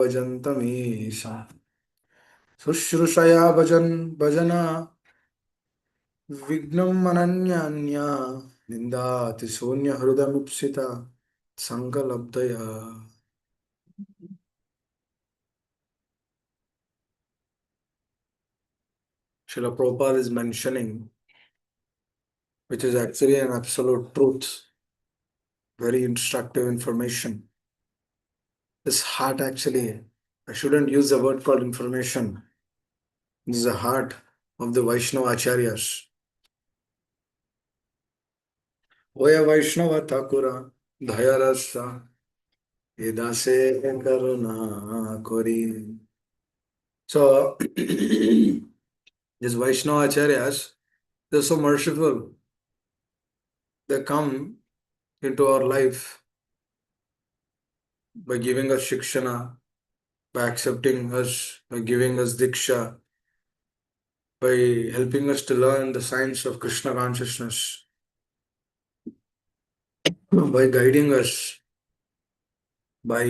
भजन्तमीशा शुश्रूषया भजना विघ्नं मनन्यान्या निन्दाति शून्यहृदमीप्सिता संकलब्धया. Srila Prabhupada is mentioning, which is actually an absolute truth, very instructive information. This heart actually, I shouldn't use the word called information. This is the heart of the Vaishnava Acharyas. Oya Vaishnava Thakura, Dhayarasa, Edase Karuna Kori. So, these Vaishnava Acharyas, they're so merciful. They come into our life by giving us shikshana, by accepting us, by giving us diksha, by helping us to learn the science of Krishna consciousness, by guiding us, by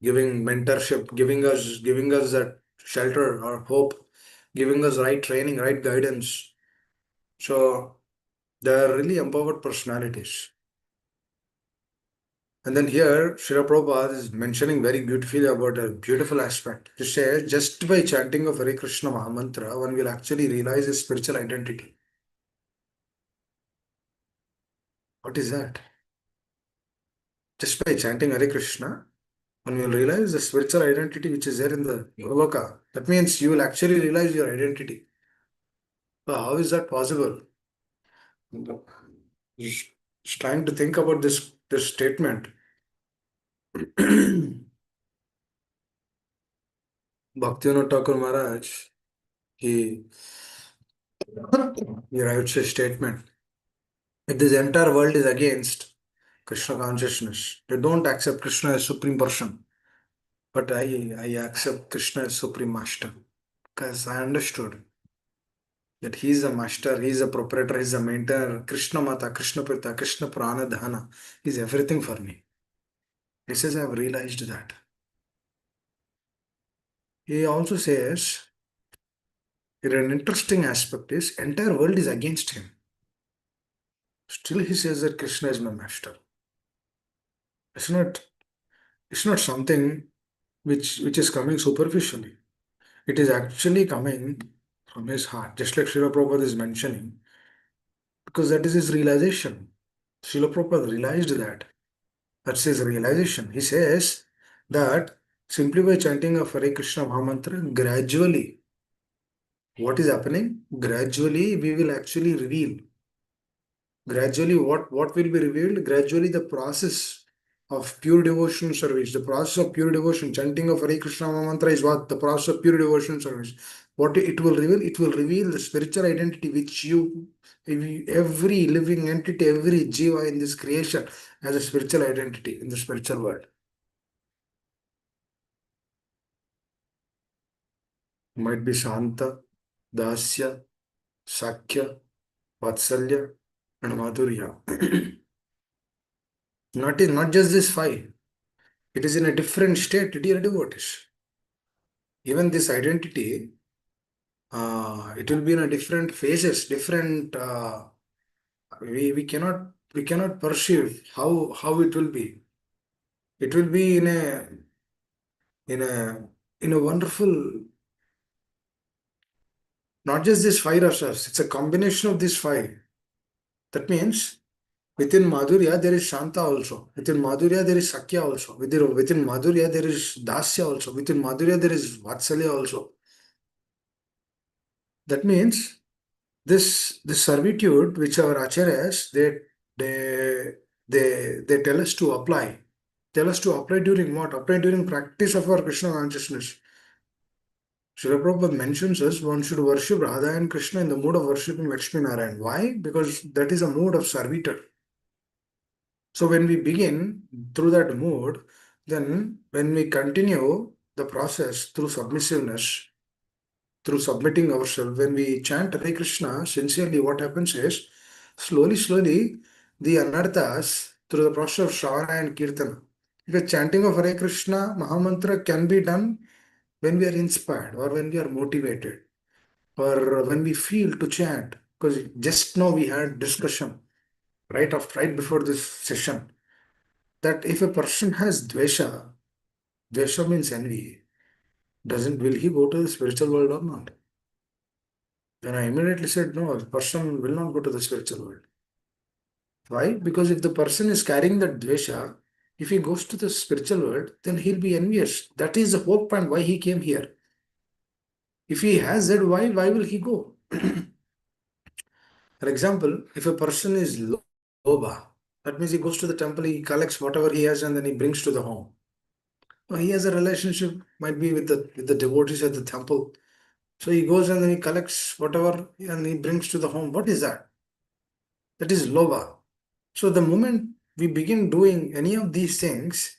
giving mentorship, giving us that shelter or hope, giving us right training, right guidance. So they are really empowered personalities. And then here, Srila Prabhupada is mentioning very beautifully about a beautiful aspect. He says, just by chanting of Hare Krishna Mahamantra, one will actually realize his spiritual identity. What is that? Just by chanting Hare Krishna, one will realize the spiritual identity which is there in the Goloka. That means you will actually realize your identity. So how is that possible? Just trying to think about this statement. Bhaktivinoda Thakur Maharaj, he, he writes a statement. If this entire world is against Krishna consciousness, they don't accept Krishna as Supreme Person. But I accept Krishna as Supreme Master. Because I understood that he is a master, he is a proprietor, he is a maintainer. Krishna Mata, Krishna Pita, Krishna Prana Dhana. He is everything for me. He says, I have realized that. He also says, an interesting aspect is entire world is against him. Still he says that Krishna is my master. It's not it's not something which is coming superficially. It is actually coming from his heart, just like Srila Prabhupada is mentioning, because that is his realization. Srila Prabhupada realized that. That's his realization. He says that simply by chanting of Hare Krishna Mahamantra, gradually, what is happening? Gradually, we will actually reveal. Gradually, what will be revealed? Gradually, the process of pure devotion service, the process of pure devotion, chanting of Hare Krishna mantra is what? The process of pure devotion service. What it will reveal? It will reveal the spiritual identity which every living entity, every jiva in this creation has a spiritual identity in the spiritual world. Might be Shanta, Dasya, Sakya, Vatsalya, and Madhurya. Not just this five. It is in a different state, dear devotees. Even this identity, it will be in a different phases, different. We cannot perceive how it will be. It will be in a in a wonderful. Not just these five rasas. It's a combination of these five. That means within Madhurya there is Shanta also. Within Madhurya there is Sakya also. Within Madhurya there is Dasya also. Within Madhurya there is Vatsalya also. That means this servitude which our acharyas they they tell us to apply. Tell us to apply during what? Apply during practice of our Krishna consciousness. Srila Prabhupada mentions us one should worship Radha and Krishna in the mood of worshiping Lakshmi Narayan. Why? Because that is a mood of servitude. So when we begin through that mode, then when we continue the process through submissiveness, through submitting ourselves, when we chant Hare Krishna, sincerely, what happens is slowly, slowly, the anarthas through the process of Shravana and Kirtana, The chanting of Hare Krishna Mahamantra can be done when we are inspired or when we are motivated or when we feel to chant. Because just now we had discussion right before this session that if a person has dvesha, dvesha means envy, doesn't will he go to the spiritual world or not? Then I immediately said no, the person will not go to the spiritual world. Why? Because if the person is carrying that dvesha, if he goes to the spiritual world, then he'll be envious. That is the whole point why he came here. If he has that, why will he go? For example, if a person is loba, that means he goes to the temple, he collects whatever he has and then he brings to the home. Well, he has a relationship, might be with the devotees at the temple. So he goes and then he collects whatever and he brings to the home. What is that? That is loba. So the moment we begin doing any of these things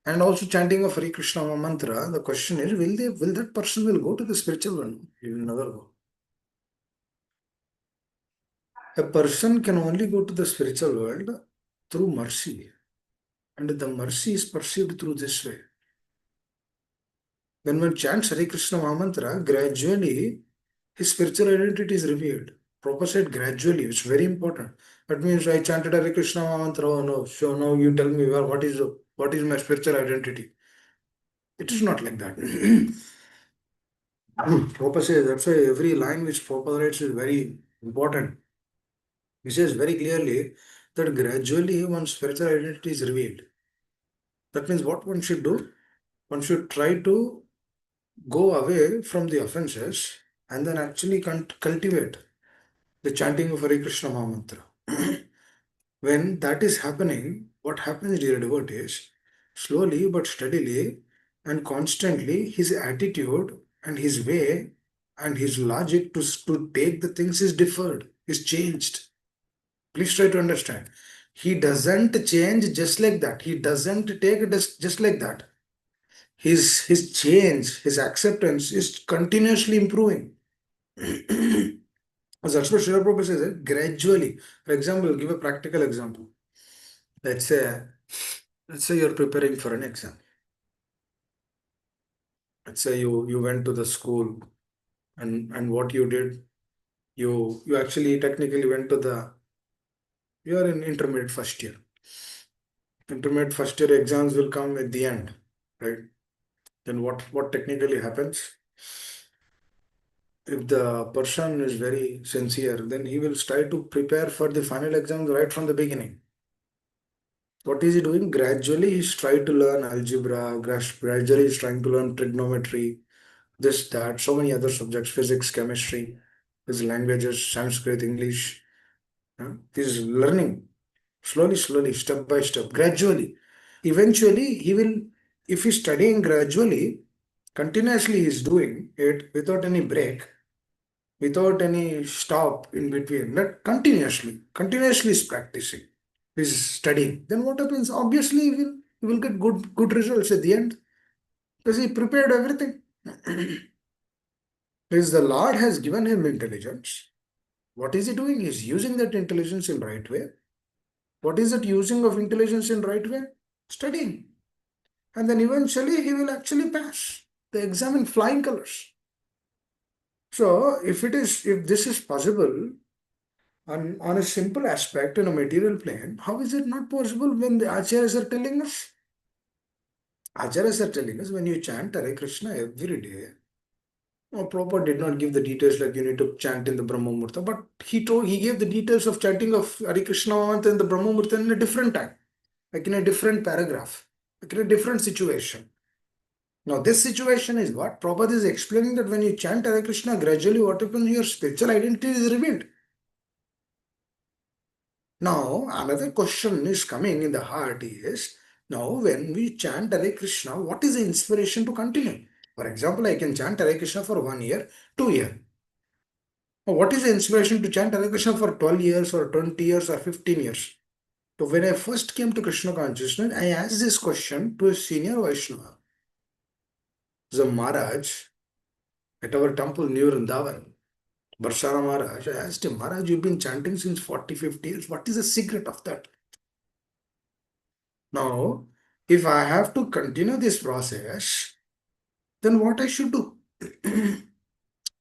and also chanting of Hare Krishna mantra, the question is, will that person will go to the spiritual world? He will never go. A person can only go to the spiritual world through mercy. And the mercy is perceived through this way. When one chants Hare Krishna Mahamantra, gradually his spiritual identity is revealed. Prabhupada said gradually, it's very important. That means I chanted Hare Krishna Mahamantra, oh no, so now you tell me what is my spiritual identity. It is not like that. Prabhupada says that's why every line which Prabhupada writes is very important. He says very clearly that gradually one's spiritual identity is revealed. That means what one should do? One should try to go away from the offenses and then actually cultivate the chanting of Hare Krishna Mahamantra. When that is happening, what happens, dear devotees, slowly but steadily and constantly, his attitude and his way and his logic to take the things is differed, is changed. Please try to understand. He doesn't change just like that. He doesn't take it just like that. His change, his acceptance is continuously improving. As that's what Srila Prabhupada says, gradually. For example, give a practical example. Let's say, let's say you're preparing for an exam. Let's say you went to the school and what you did, you actually technically went to the you are in intermediate first year. Intermediate first year exams will come at the end, right? Then what technically happens? If the person is very sincere, then he will try to prepare for the final exams right from the beginning. What is he doing? Gradually, he's trying to learn algebra, gradually, he's trying to learn trigonometry, this, that, so many other subjects, physics, chemistry, his languages, Sanskrit, English. He's learning slowly, step by step, gradually. Eventually, he will, if he's studying gradually, continuously he's doing it without any break, without any stop in between, but continuously is practicing, is studying. Then what happens? Obviously, he will get good results at the end because he prepared everything. Because the Lord has given him intelligence. What is he doing? He's using that intelligence in right way. What is that using of intelligence in right way? Studying. And then eventually he will actually pass the exam in flying colors. So if this is possible on a simple aspect in a material plane, how is it not possible when the acharyas are telling us? Acharyas are telling us when you chant Hare Krishna every day. No, Prabhupada did not give the details like you need to chant in the Brahma Murta, but he gave the details of chanting of Hare Krishna Mahamantra in the Brahma Murta in a different time, like in a different paragraph, like in a different situation. Now, this situation is what Prabhupada is explaining that when you chant Hare Krishna, gradually what happens, your spiritual identity is revealed. Now, another question is coming in the heart is, now when we chant Hare Krishna, what is the inspiration to continue? For example, I can chant Hare Krishna for 1 year, 2 years. Now, what is the inspiration to chant Hare Krishna for 12 years or 20 years or 15 years? So when I first came to Krishna consciousness, I asked this question to a senior Vaishnava, the Maharaj at our temple near Vrindavan. Barsara Maharaj, I asked him, Maharaj, you've been chanting since 40, 50 years. What is the secret of that? Now, If I have to continue this process, then what I should do?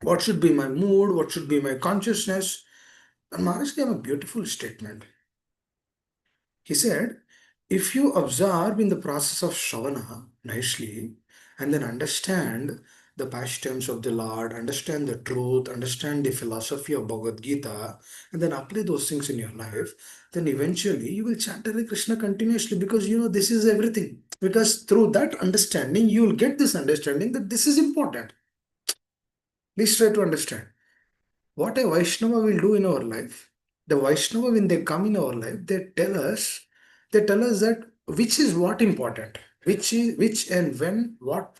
What should be my mood? What should be my consciousness? And Maharaj gave a beautiful statement. He said, if you observe in the process of Shravana nicely and then understand the pastimes of the Lord, understand the truth, understand the philosophy of Bhagavad Gita, and then apply those things in your life, then eventually you will chant Hare Krishna continuously because you know this is everything. Because through that understanding, you will get this understanding that this is important. Please try to understand. What a Vaishnava will do in our life. The Vaishnava, when they come in our life, they tell us that which is what important, which and when, what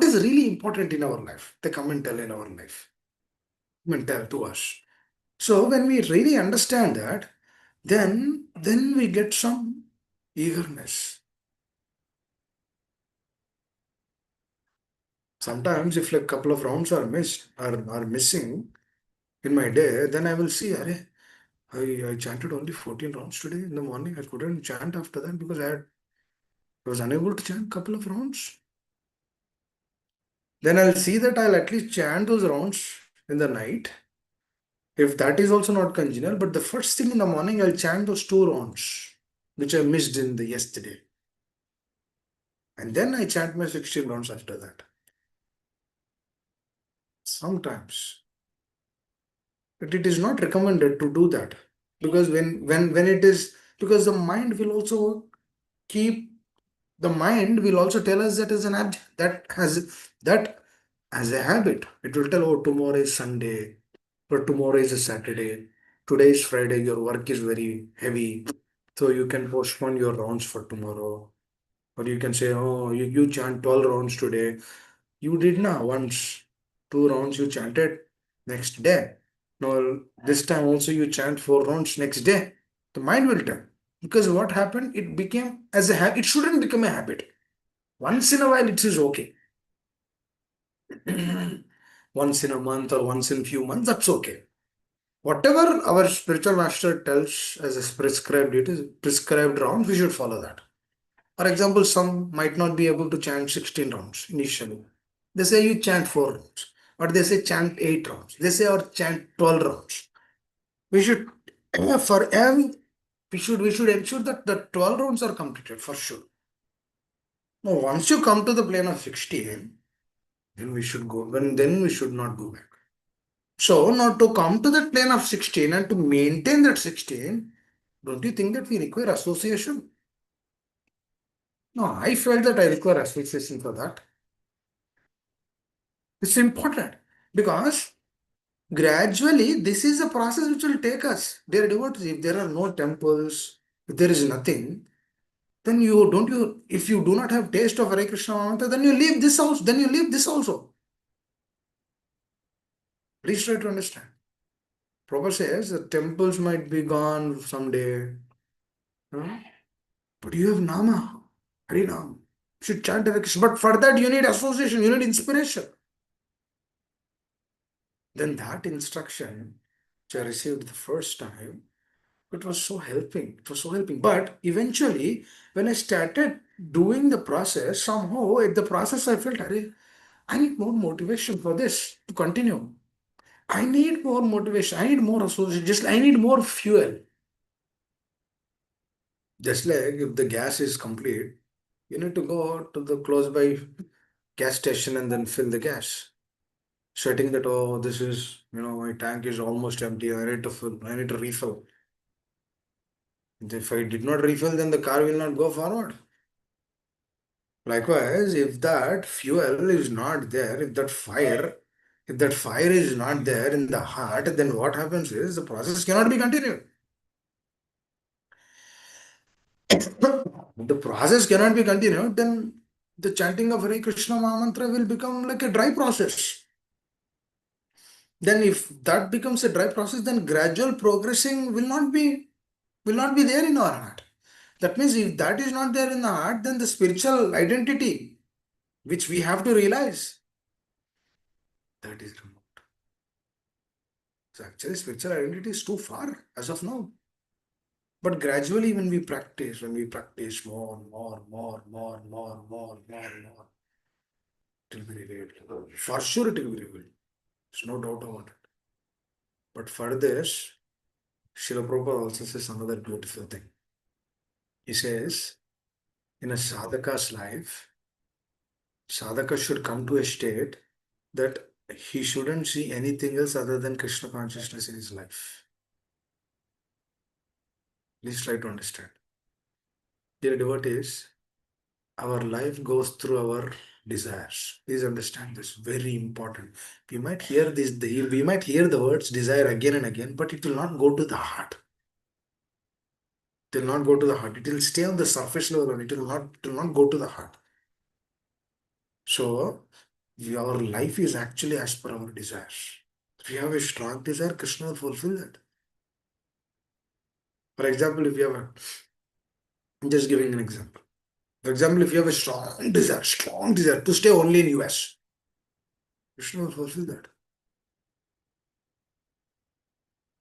is really important in our life. They come and tell in our life, come and tell to us. So when we really understand that, then we get some eagerness. Sometimes if like couple of rounds are missed are missing in my day, then I will see, Arey, I chanted only 14 rounds today in the morning. I couldn't chant after that because I was unable to chant couple of rounds. Then I'll see that I'll at least chant those rounds in the night. If that is also not congenial, but the first thing in the morning I'll chant those 2 rounds which I missed in the yesterday. And then I chant my 16 rounds after that. Sometimes. But it is not recommended to do that. Because when it is because the mind will also keep the mind will also tell us that as an that as a habit. It will tell, oh, tomorrow is Sunday, or tomorrow is a Saturday, today is Friday, your work is very heavy, so you can postpone your rounds for tomorrow. Or you can say, oh, you chant 12 rounds today. You did now once, 2 rounds you chanted next day. No, this time also you chant 4 rounds next day. The mind will tell. Because what happened, it became as a habit. It shouldn't become a habit. Once in a while, it is okay. Once in a month or once in few months, that's okay. Whatever our spiritual master tells as a prescribed, it is prescribed rounds, we should follow that. For example, some might not be able to chant 16 rounds initially. They say you chant 4 rounds, or they say chant 8 rounds. They say or chant 12 rounds. We should for every we should ensure that the 12 rounds are completed for sure. Now, once you come to the plane of 16, then we should go. Then we should not go back. So now to come to that plane of 16 and to maintain that 16, don't you think that we require association? No, I felt that I require association for that. It's important because gradually this is a process which will take us. Dear devotees, if there are no temples, if there is nothing, then you don't you if you do not have taste of Hare Krishna Mahamanta, then you leave this house, then you leave this also. Please try to understand. Prabhupada says the temples might be gone someday. Huh? But you have Nama, Harinam. You should chant Hare Krishna. But for that you need association, you need inspiration. Then that instruction which I received the first time, it was so helping. It was so helping. But eventually, when I started doing the process, somehow at the process I felt, Arey, I need more motivation for this to continue. I need more motivation. I need more association. Just I need more fuel. Just like if the gas is complete, you need to go to the close by gas station and then fill the gas. Setting that, oh, this is, my tank is almost empty. I need to fill, I need to refill. If I did not refill, then the car will not go forward. Likewise, if that fuel is not there, if that fire is not there in the heart, then what happens is the process cannot be continued. The process cannot be continued, then the chanting of Hare Krishna Mahamantra will become like a dry process. Then if that becomes a dry process, then gradual progressing will not be there in our heart. That means if that is not there in the heart, then the spiritual identity, which we have to realize, that is removed. So actually spiritual identity is too far as of now. But gradually, when we practice more, it will be revealed. For sure, it will be revealed. There's no doubt about it. But for this, Srila Prabhupada also says another beautiful thing. He says, in a sadhaka's life, sadhaka should come to a state that he shouldn't see anything else other than Krishna consciousness in his life. Please try to understand. Dear devotees, our life goes through our desires. Please understand this. Very important. We might hear the words desire again and again, but it will not go to the heart. It will not go to the heart. It will stay on the surface level and it will not go to the heart. So our life is actually as per our desires. If you have a strong desire, Krishna will fulfill that. For example, if you have a, I'm just giving an example. For example, if you have a strong desire to stay only in US, Krishna will fulfill that.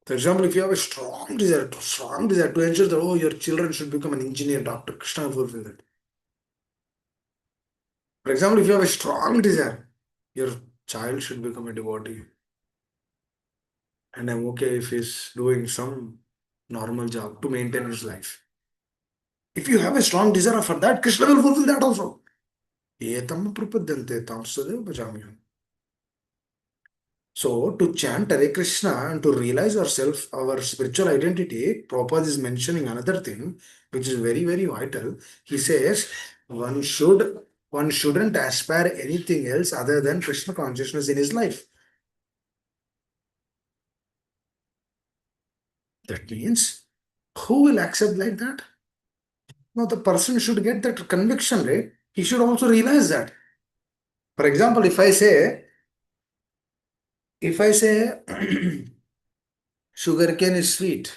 For example, if you have a strong desire to ensure that your children should become an engineer, doctor, Krishna will fulfill that. For example, if you have a strong desire, your child should become a devotee, and I'm okay if he's doing some normal job to maintain his life. If you have a strong desire for that, Krishna will fulfill that also. Etam prapadyante tam sadev bhajamiham. So, to chant Hare Krishna and to realize ourselves, our spiritual identity, Prabhupada is mentioning another thing which is very, very vital. He says one shouldn't aspire anything else other than Krishna consciousness in his life. That means who will accept like that? No, the person should get that conviction, right? He should also realize that. For example, if I say sugar cane is sweet,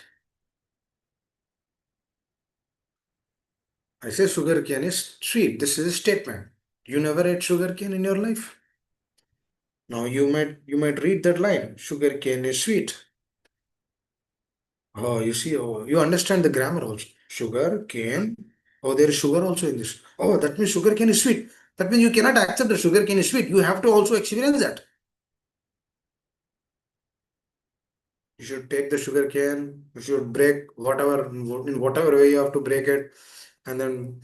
I say sugar cane is sweet. This is a statement. You never ate sugar cane in your life. Now you might read that line. Sugar cane is sweet. Oh, you see, oh, you understand the grammar also. Sugar cane. Oh, there is sugar also in this. Oh, that means sugar cane is sweet. That means you cannot accept that sugar cane is sweet. You have to also experience that. You should take the sugar cane. You should break whatever in whatever way you have to break it, and then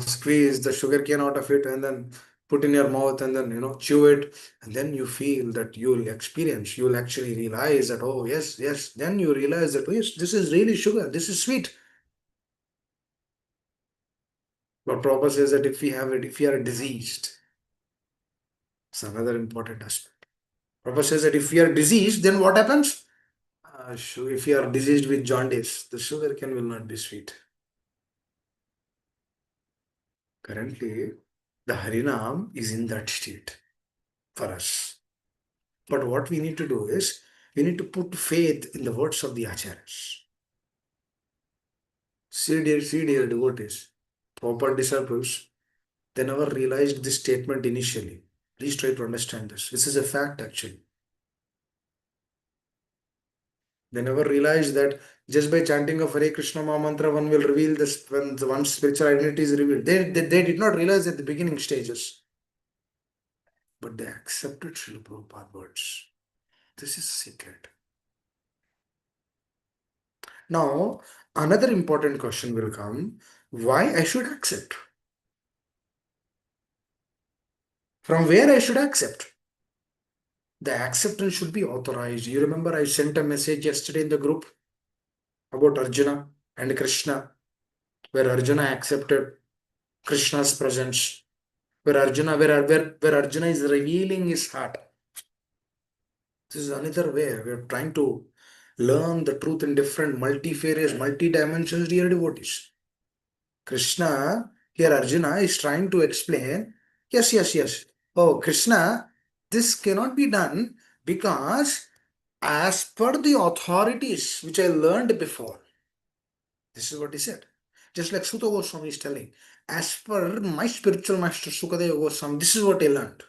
squeeze the sugar cane out of it, and then put in your mouth, and then chew it, and then you feel that you'll actually realize that, oh yes, yes, then you realize that, oh, yes, this is really sugar, this is sweet. But Prabhupada says that if we are diseased, it's another important aspect. Prabhupada says that if we are diseased, then what happens? If you are diseased with jaundice, the sugar cane will not be sweet. Currently, the Harinam is in that state for us. But what we need to do is, we need to put faith in the words of the Acharyas. See dear devotees, proper disciples, they never realized this statement initially. Please try to understand this. This is a fact actually. They never realized that just by chanting of Hare Krishna Maha Mantra, one will reveal this, when the one's spiritual identity is revealed. They did not realize at the beginning stages, but they accepted Srila Prabhupada words. This is secret. Now, another important question will come, why I should accept? From where I should accept? The acceptance should be authorized. You remember I sent a message yesterday in the group about Arjuna and Krishna, where Arjuna accepted Krishna's presence, where Arjuna is revealing his heart. This is another way. We are trying to learn the truth in different multifarious, multi-dimensions, dear devotees. Krishna, here Arjuna is trying to explain, yes, yes, yes. Oh, Krishna, this cannot be done because as per the authorities which I learned before, this is what he said. Just like Sutta Goswami is telling, as per my spiritual master Sukadeva Goswami, this is what I learned.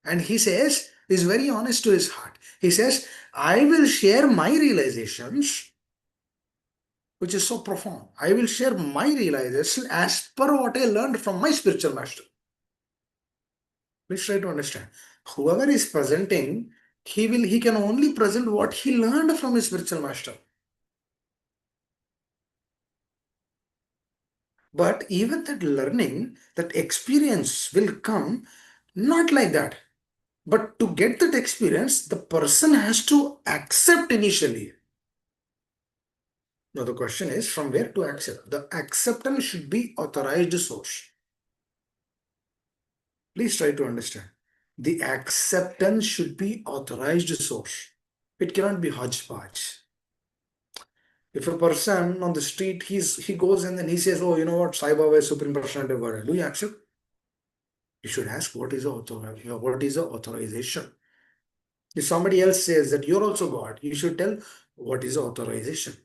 And he says, he's very honest to his heart. He says, I will share my realizations which is so profound. I will share my realization as per what I learned from my spiritual master. Please try to understand. Whoever is presenting, he can only present what he learned from his spiritual master. But even that learning, that experience will come not like that. But to get that experience, the person has to accept initially. Now the question is from where to accept. The acceptance should be authorized source. Please try to understand. The acceptance should be authorized source. It cannot be hodgepodge. If a person on the street, he goes and then he says, oh, you know what, Sai Baba is Supreme Personality of God. Do you accept? You should ask what is the what is the authorization. If somebody else says that you're also God, you should tell what is the authorization.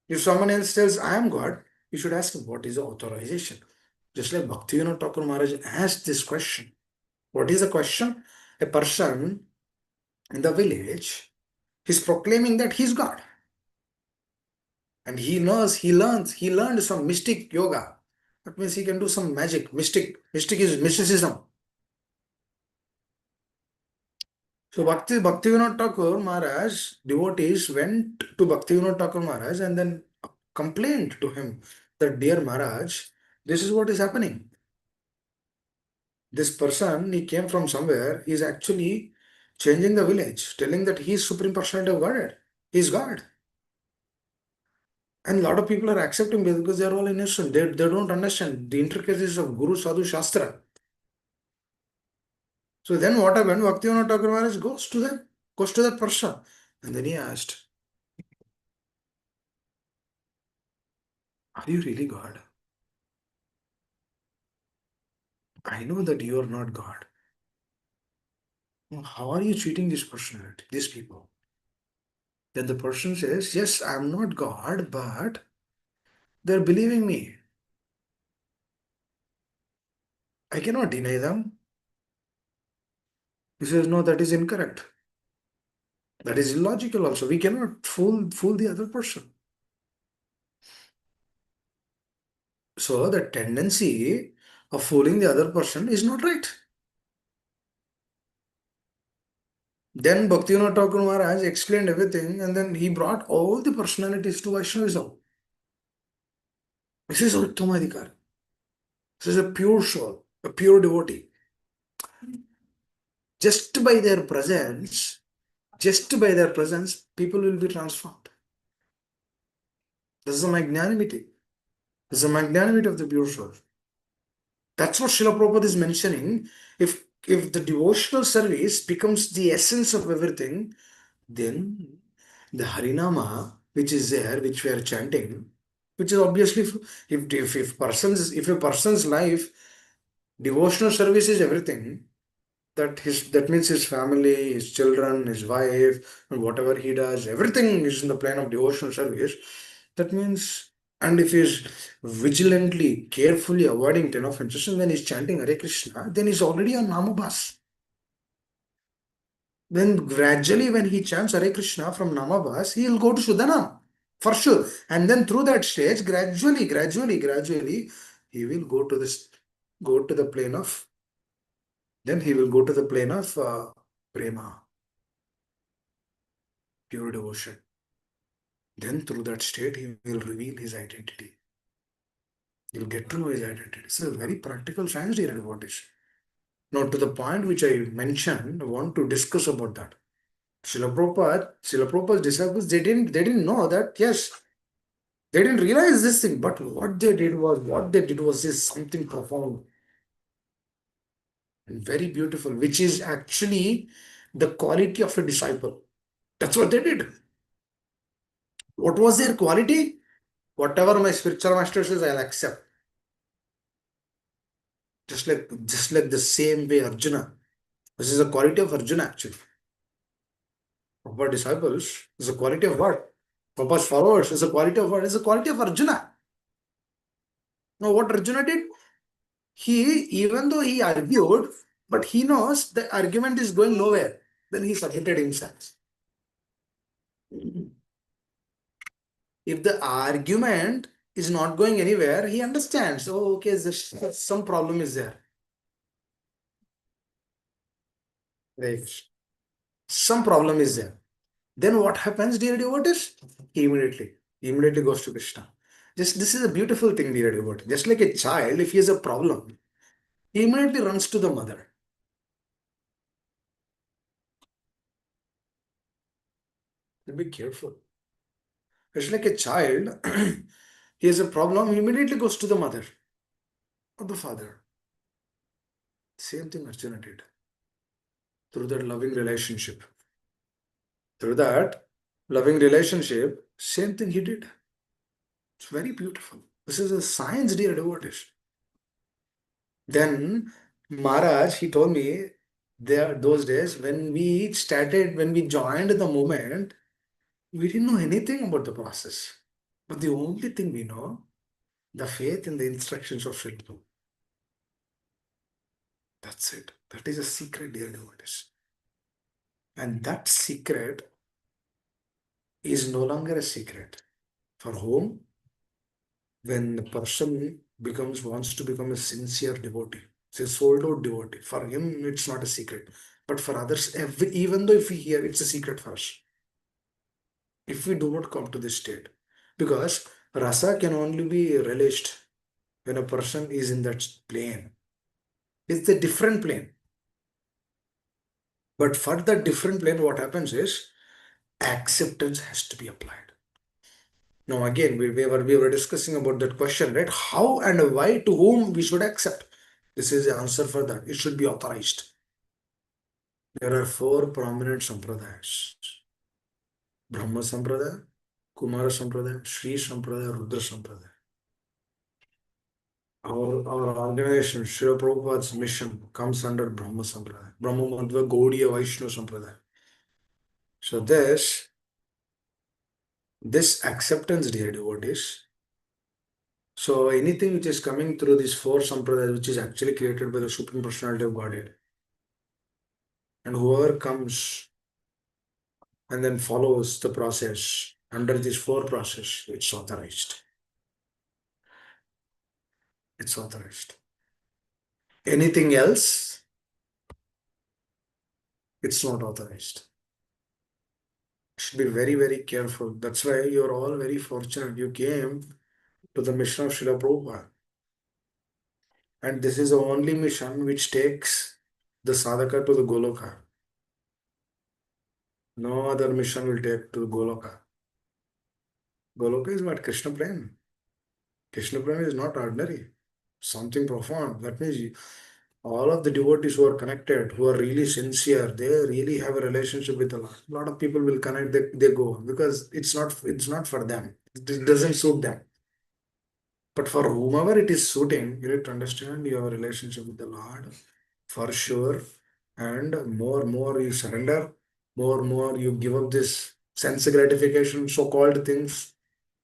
If someone else tells I am God, you should ask him what is the authorization. Just like Bhaktivinoda Thakur Maharaj asked this question. What is the question? A person in the village is proclaiming that he's God. And he learned some mystic yoga. That means he can do some magic. Mystic is mysticism. So Bhaktivinoda Thakur Maharaj, devotees went to Bhaktivinoda Thakur Maharaj and then complained to him that, dear Maharaj, this is what is happening. This person, he came from somewhere, he is actually changing the village, telling that he is Supreme Personality of Godhead. He is God. And a lot of people are accepting because they are all innocent. They don't understand the intricacies of Guru Sadhu Shastra. So then what happened? Bhaktivinoda Thakur Maharaj goes to them, goes to that person. And then he asked, are you really God? I know that you are not God. How are you treating this personality, these people? Then the person says, yes, I'm not God, but they're believing me. I cannot deny them. He says, no, that is incorrect. That is illogical also. We cannot fool the other person. So the tendency of fooling the other person is not right. Then Bhaktivinoda Thakur Maharaj explained everything and then he brought all the personalities to Vaishnavism. This is Uttamadhikari. This is a pure soul, a pure devotee. Just by their presence, people will be transformed. This is a magnanimity. This is a magnanimity of the pure soul. That's what Srila Prabhupada is mentioning. If the devotional service becomes the essence of everything, then the Harinama, which is there, which we are chanting, which is obviously if a person's life, devotional service is everything, that means his family, his children, his wife, and whatever he does, everything is in the plane of devotional service. That means, and if he's vigilantly, carefully avoiding 10 offenses, and when he's chanting Hare Krishna, then he's already on Namabhas. Then gradually, when he chants Hare Krishna from Namabhas, he will go to Shuddhanam, for sure. And then through that stage, gradually, he will go to the plane of, then he will go to the plane of prema, pure devotion. Then through that state, he will reveal his identity. He will get to know his identity. It's a very practical science, dear devotees. Now, to the point which I mentioned, I want to discuss about that. Srila Prabhupada's disciples, they didn't know that, yes, they didn't realize this thing, but what they did was this something profound and very beautiful, which is actually the quality of a disciple. That's what they did. What was their quality? Whatever my spiritual master says, I'll accept. Just like the same way Arjuna. This is a quality of Arjuna actually. Prabhupada disciples is a quality of what? Prabhupada's followers is a quality of what? Is a quality of Arjuna. Now what Arjuna did? Even though he argued, but he knows the argument is going nowhere. Then he submitted himself. If the argument is not going anywhere, he understands. Oh, okay, some problem is there. Right. Some problem is there. Then what happens, dear devotees? He immediately goes to Krishna. Just this is a beautiful thing, dear devotee. Just like a child, if he has a problem, he immediately runs to the mother. Be careful. It's like a child, he has a problem, he immediately goes to the mother or the father. Same thing Arjuna did through that loving relationship. Through that loving relationship, same thing he did. It's very beautiful. This is a science, dear devotees. Then Maharaj, he told me there those days when we joined the movement, we didn't know anything about the process. But the only thing we know, the faith in the instructions of Sri Guru. That's it. That is a secret, dear devotees. And that secret is no longer a secret. For whom? When the person wants to become a sincere devotee, say sold out devotee. For him, it's not a secret. But for others, even though if we hear, it's a secret for us. If we do not come to this state. Because rasa can only be relished when a person is in that plane. It's a different plane. But for that different plane, what happens is acceptance has to be applied. Now, again, we were discussing about that question, right? How and why, to whom we should accept. This is the answer for that. It should be authorized. There are four prominent sampradayas: Brahma Sampradaya, Kumara Sampradaya, Sri Sampradaya, Rudra Sampradaya. Our organization, Srila Prabhupada's mission, comes under Brahma Sampradaya, Brahma Madhva Gaudiya Vaishnava Sampradaya. So this acceptance, dear devotees. So anything which is coming through these four sampradayas, which is actually created by the Supreme Personality of Godhead, and whoever comes and then follows the process under these four process, it's authorized. It's authorized. Anything else, it's not authorized. Should be very, very careful. That's why you're all very fortunate. You came to the mission of Srila Prabhupada. And this is the only mission which takes the sadhaka to the Goloka. No other mission will take to Goloka. Goloka is what? Krishna Prem. Krishna Prem is not ordinary. Something profound. That means all of the devotees who are connected, who are really sincere, they really have a relationship with Allah. A lot of people will connect, they go because it's not for them. It doesn't suit them. But for whomever it is suiting, you need to understand you have a relationship with the Lord for sure. And more you surrender, more you give up this sense gratification, so-called things,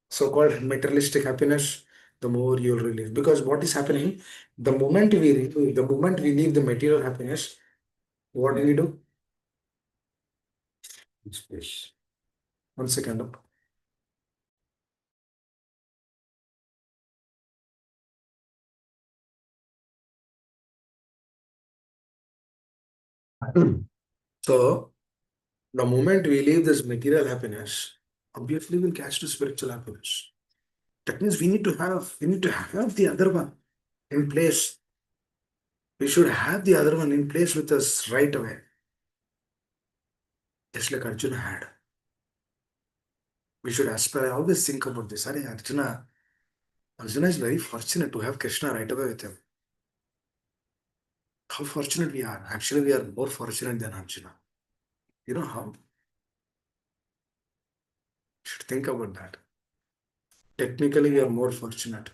so-called materialistic happiness, the more you'll release. Because what is happening, the moment we leave the material happiness, what do we do? Space. 1 second. So the moment we leave this material happiness, obviously we'll catch to spiritual happiness. That means we need to have the other one in place. We should have the other one in place with us right away. Just like Arjuna had. We should aspire. I always think about this. Arjuna is very fortunate to have Krishna right away with him. How fortunate we are. Actually, we are more fortunate than Arjuna. You know how? You should think about that. Technically, we are more fortunate.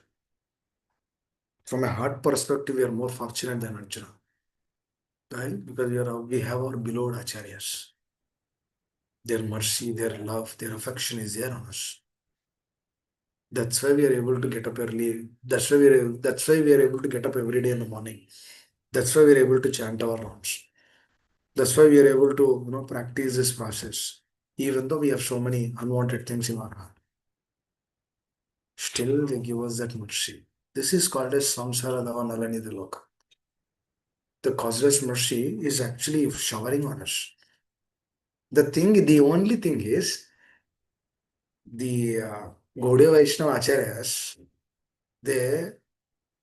From a heart perspective, we are more fortunate than Arjuna. Right? Because we have our beloved acharyas. Their mercy, their love, their affection is there on us. That's why we are able to get up early. That's why we are able to get up every day in the morning. That's why we are able to chant our rounds. That's why we are able to, practice this process, even though we have so many unwanted things in our heart. Still they give us that mercy. This is called as samsara dava nalanidha loka. The causeless mercy is actually showering on us. The only thing is the Gaudiya Vaishnava Acharyas, they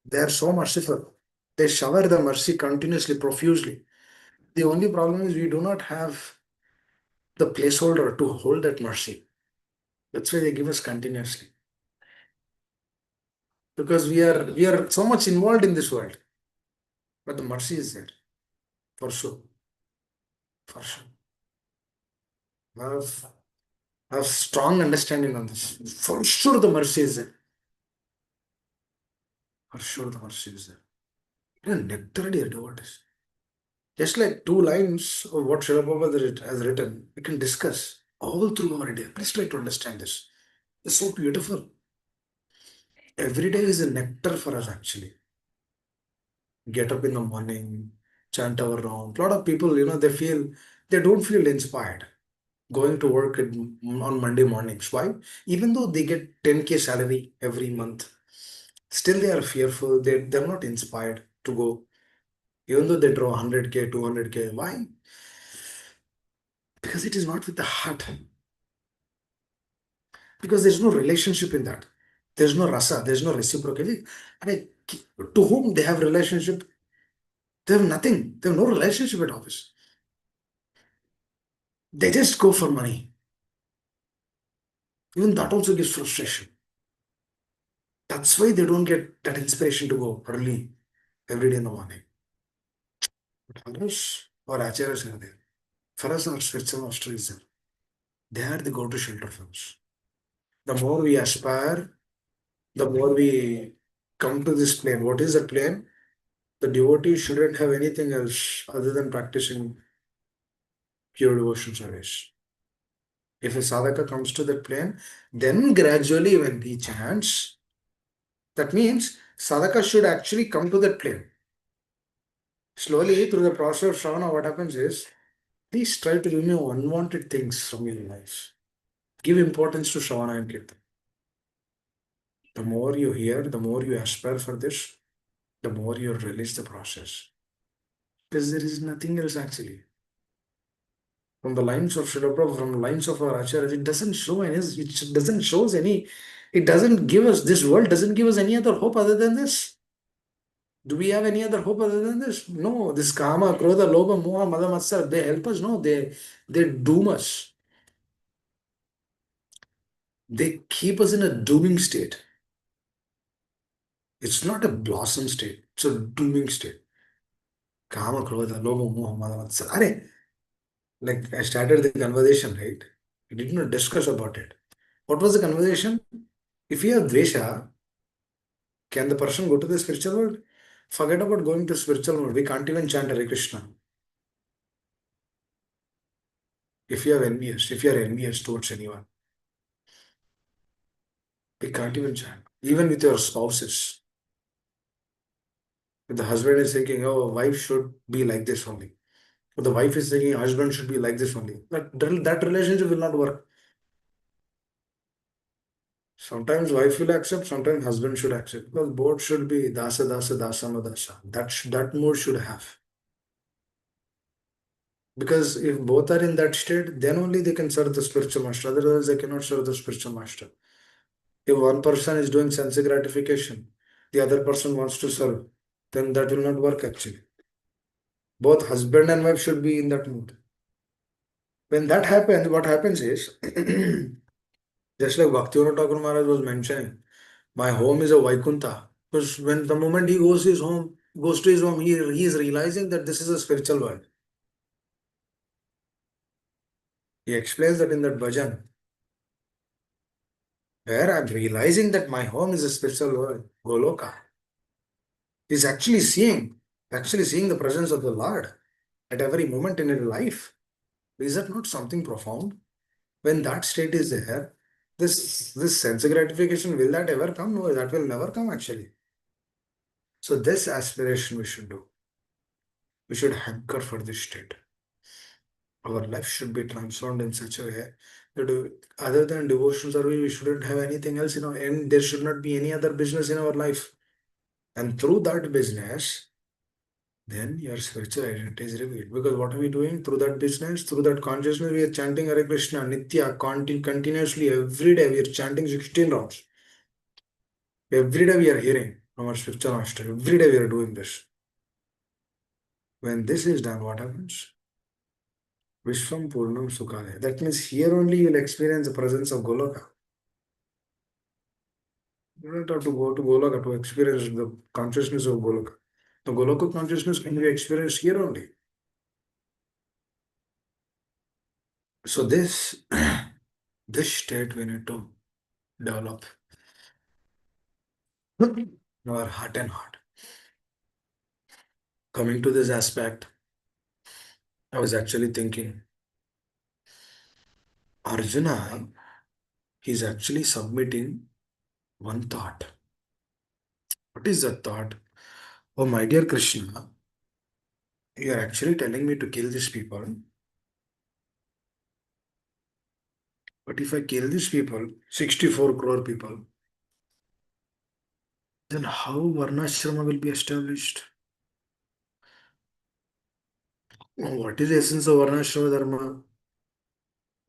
they are so merciful. They shower the mercy continuously, profusely. The only problem is we do not have the placeholder to hold that mercy. That's why they give us continuously. Because we are so much involved in this world. But the mercy is there, for sure. For sure. I have strong understanding on this. For sure the mercy is there. For sure the mercy is there. Nectar, dear devotees. Just like two lines of what Srila Prabhupada has written, we can discuss all through our day. Please try to understand this. It's so beautiful. Every day is a nectar for us, actually. Get up in the morning, chant our round. A lot of people, they don't feel inspired going to work on Monday mornings. Why? Even though they get 10K salary every month, still they are fearful. They're not inspired to go. Even though they draw 100K, 200K. Why? Because it is not with the heart. Because there's no relationship in that. There's no rasa, there's no reciprocity. I mean, to whom they have relationship, they have nothing. They have no relationship at office. They just go for money. Even that also gives frustration. That's why they don't get that inspiration to go early every day in the morning. But for us, our acharyas are there. For us, our spiritual master is there. They are the go-to shelter for us. The more we aspire, the more we come to this plane. What is that plane? The devotee shouldn't have anything else other than practicing pure devotion service. If a sadhaka comes to that plane, then gradually when he chants, that means sadhaka should actually come to that plane. Slowly, through the process of Shravana, what happens is, please try to remove unwanted things from your life. Give importance to Shravana and Kirtan. The more you hear, the more you aspire for this, the more you release the process. Because there is nothing else actually. From the lines of Srila Prabhupada, from the lines of our Acharyas, it doesn't show any, it doesn't shows any, it doesn't give us, this world doesn't give us any other hope other than this. Do we have any other hope other than this? No, this Kama, Krodha, Lobha, Moha, Mada, Matsar, they help us. No, they doom us. They keep us in a dooming state. It's not a blossom state, it's a dooming state. Kama, Krodha, Lobha, Moha, Mada, Matsar. Are, like I started the conversation, right? We did not discuss about it. What was the conversation? If you have Dvesha, can the person go to the spiritual world? Forget about going to spiritual world. We can't even chant Hare Krishna. If you are envious, if you are envious towards anyone, we can't even chant. Even with your spouses. If the husband is thinking, oh, wife should be like this only. Or the wife is thinking, husband should be like this only. That relationship will not work. Sometimes wife will accept, sometimes husband should accept. Because both should be dasa, dasa, dasa, no dasa. That mode should have. Because if both are in that state, then only they can serve the spiritual master. Otherwise, they cannot serve the spiritual master. If one person is doing sense gratification, the other person wants to serve, then that will not work actually. Both husband and wife should be in that mood. When that happens, what happens is, just like Bhaktivinoda Thakur Maharaj was mentioning, my home is a Vaikuntha. Because when the moment he goes to his home, he is realizing that this is a spiritual world. He explains that in that bhajan, where I'm realizing that my home is a spiritual world, Goloka. He's actually seeing the presence of the Lord at every moment in his life. Is that not something profound? When that state is there, this sense gratification, will that ever come? No, that will never come actually. So this aspiration we should do. We should hanker for this state. Our life should be transformed in such a way that other than devotion service, we shouldn't have anything else, and there should not be any other business in our life. And through that business, then your spiritual identity is revealed. Because what are we doing through that business, through that consciousness? We are chanting Hare Krishna, Nitya, continuously, every day. We are chanting 16 rounds. Every day we are hearing from our spiritual master. Every day we are doing this. When this is done, what happens? Vishwam Purnam Sukhale. That means here only you will experience the presence of Goloka. You don't have to go to Goloka to experience the consciousness of Goloka. The Goloka consciousness can be experienced here only. So this this state we need to develop in our heart and heart. Coming to this aspect, I was actually thinking Arjuna, he's actually submitting one thought. What is that thought? Oh, my dear Krishna, you are actually telling me to kill these people. But if I kill these people, 64 crore people, then how Varnashrama will be established? What is the essence of Varnashrama Dharma?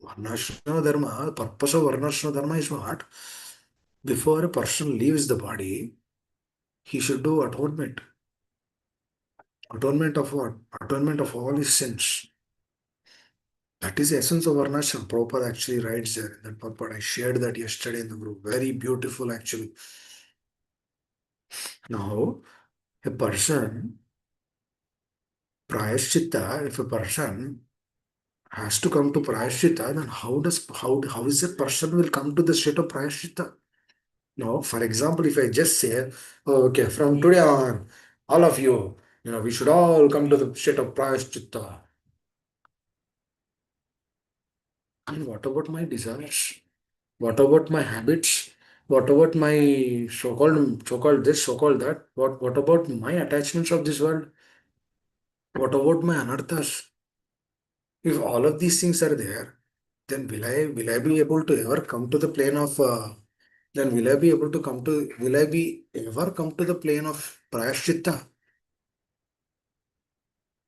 Varnashrama Dharma, purpose of Varnashrama Dharma is what? Before a person leaves the body, he should do atonement. Atonement of what? Atonement of all his sins. That is the essence of Varnashram. Prabhupada actually writes there in that purport. I shared that yesterday in the group. Very beautiful, actually. Now, a person, Prayaschitta, if a person has to come to Prayaschitta, then how is a person will come to the state of Prayaschitta? No, for example, if I just say, oh, okay, from today on, all of you, we should all come to the state of Prayaschitta. And what about my desires? What about my habits? What about my so-called this, so-called that? What about my attachments of this world? What about my anarthas? If all of these things are there, then will I be able to ever come to the plane of then will I be able to come to will I be ever come to the plane of Prayaschitta?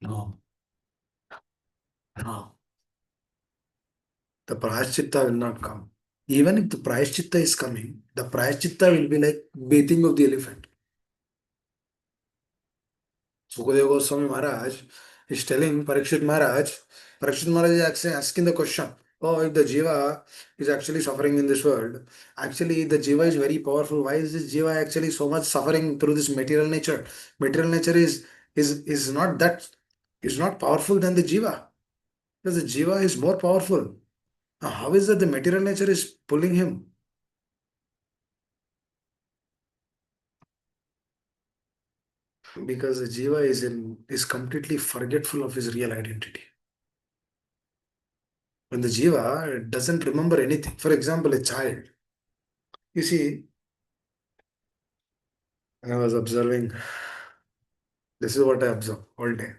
No, no. The Prayaschitta will not come. Even if the Prayaschitta is coming, the Prayaschitta will be like bathing of the elephant. Sukadeva Goswami Maharaj is telling Parikshit Maharaj is actually asking the question, oh, if the Jiva is actually suffering in this world, actually the Jiva is very powerful. Why is this Jiva actually so much suffering through this material nature? Material nature is not that, is not powerful than the Jiva. Because the Jiva is more powerful. Now, how is that the material nature is pulling him? Because the Jiva is completely forgetful of his real identity. When the jiva doesn't remember anything, for example, a child, you see, I was observing, this is what I observe all day.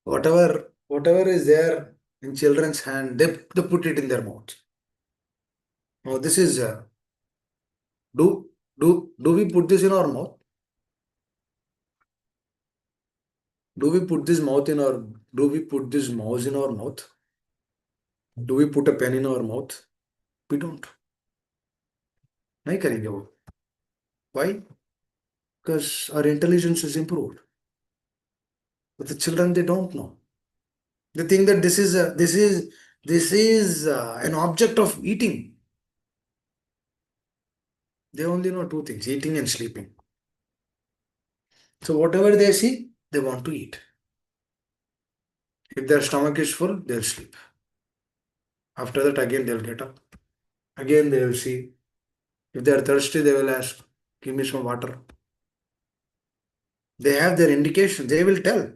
Whatever is there in children's hand, they put it in their mouth. Now, this is, do, do we put this in our mouth? Do we put this mouth in our, do we put this mouse in our mouth? Do we put a pen in our mouth? We don't. नहीं करेंगे वो. Why? Because our intelligence is improved. But the children, they don't know. They think that this is an object of eating. They only know two things: eating and sleeping. So whatever they see, they want to eat. If their stomach is full, they'll sleep. After that, again they'll get up. Again they will see. If they are thirsty, they will ask, "Give me some water." They have their indication. They will tell.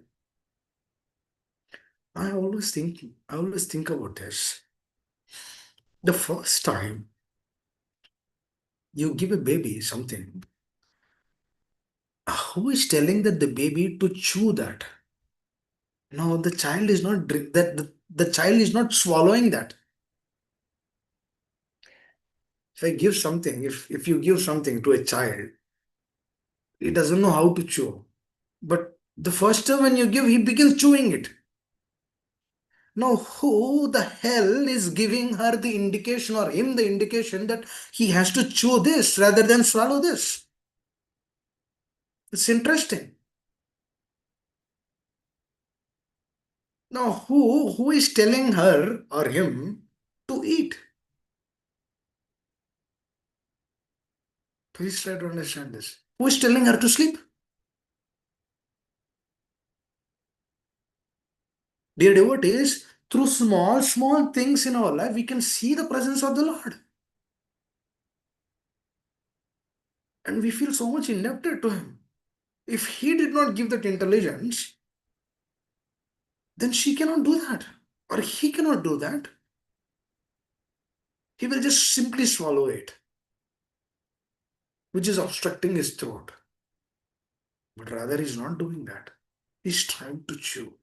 I always think about this. The first time you give a baby something, who is telling that the baby to chew that? No, the child is not drink that the child is not swallowing that. If I give something, if you give something to a child, he doesn't know how to chew. But the first time when you give, he begins chewing it. Now, who the hell is giving her the indication or him the indication that he has to chew this rather than swallow this? It's interesting. Now, who is telling her or him to eat? Please try to understand this. Who is telling her to sleep? Dear devotees, through small, small things in our life, we can see the presence of the Lord. And we feel so much indebted to Him. If He did not give that intelligence, then she cannot do that. Or he cannot do that. He will just simply swallow it, which is obstructing his throat. But rather, he's not doing that. He's trying to chew.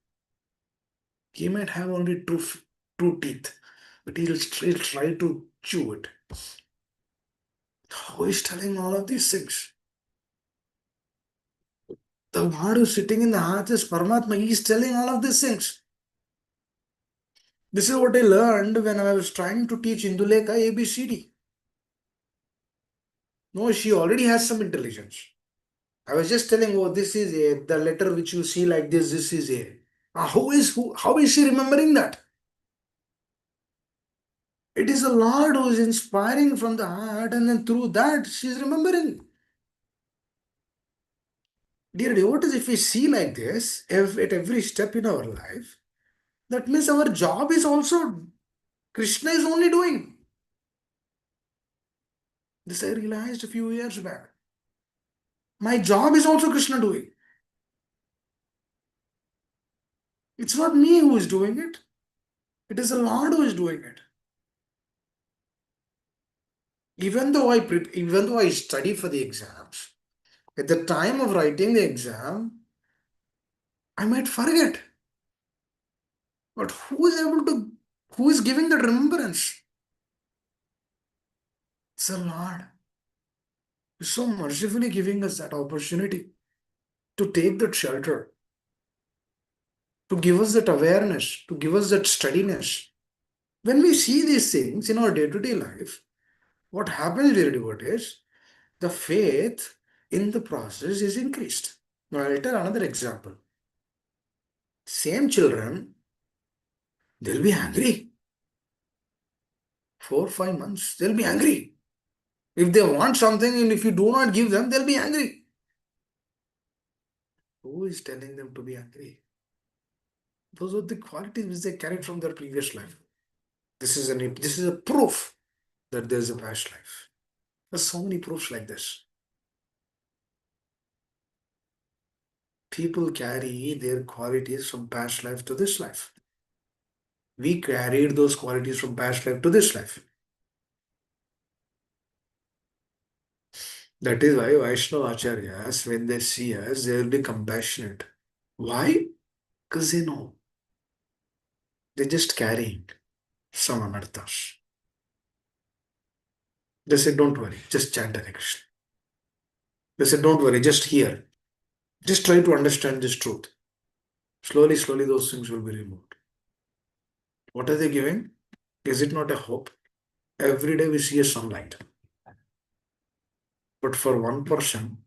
He might have only two teeth, but he'll try to chew it. Who is telling all of these things? The one who's sitting in the heart is Paramatma. He is telling all of these things. This is what I learned when I was trying to teach Indulekha ABCD. No, she already has some intelligence. I was just telling, oh, this is A. The letter which you see like this is A. How is she remembering that? It is the Lord who is inspiring from the heart, and then through that she is remembering. Dear devotees, if we see like this, if at every step in our life, that means our job is also Krishna is only doing. This I realized a few years back. My job is also Krishna doing. It's not me who is doing it. It is the Lord who is doing it. Even though I study for the exams, at the time of writing the exam, I might forget. But who is giving the remembrance? It's the Lord. He's so mercifully giving us that opportunity to take that shelter, to give us that awareness, to give us that steadiness. When we see these things in our day-to-day life, what happens, dear devotees, the faith in the process is increased. Now, I'll tell another example. Same children, they'll be angry. 4, 5 months, they'll be angry. If they want something and if you do not give them, they'll be angry. Who is telling them to be angry? Those are the qualities which they carried from their previous life. This is a proof that there's a past life. There's so many proofs like this. People carry their qualities from past life to this life. We carried those qualities from past life to this life. That is why Vaishnava Acharyas, when they see us, they will be compassionate. Why? Because they know. They're just carrying some anarthas. They say, don't worry, just chant Hare Krishna. They say, don't worry, just hear. Just try to understand this truth. Slowly, slowly, those things will be removed. What are they giving? Is it not a hope? Every day we see a sunlight. But for one person,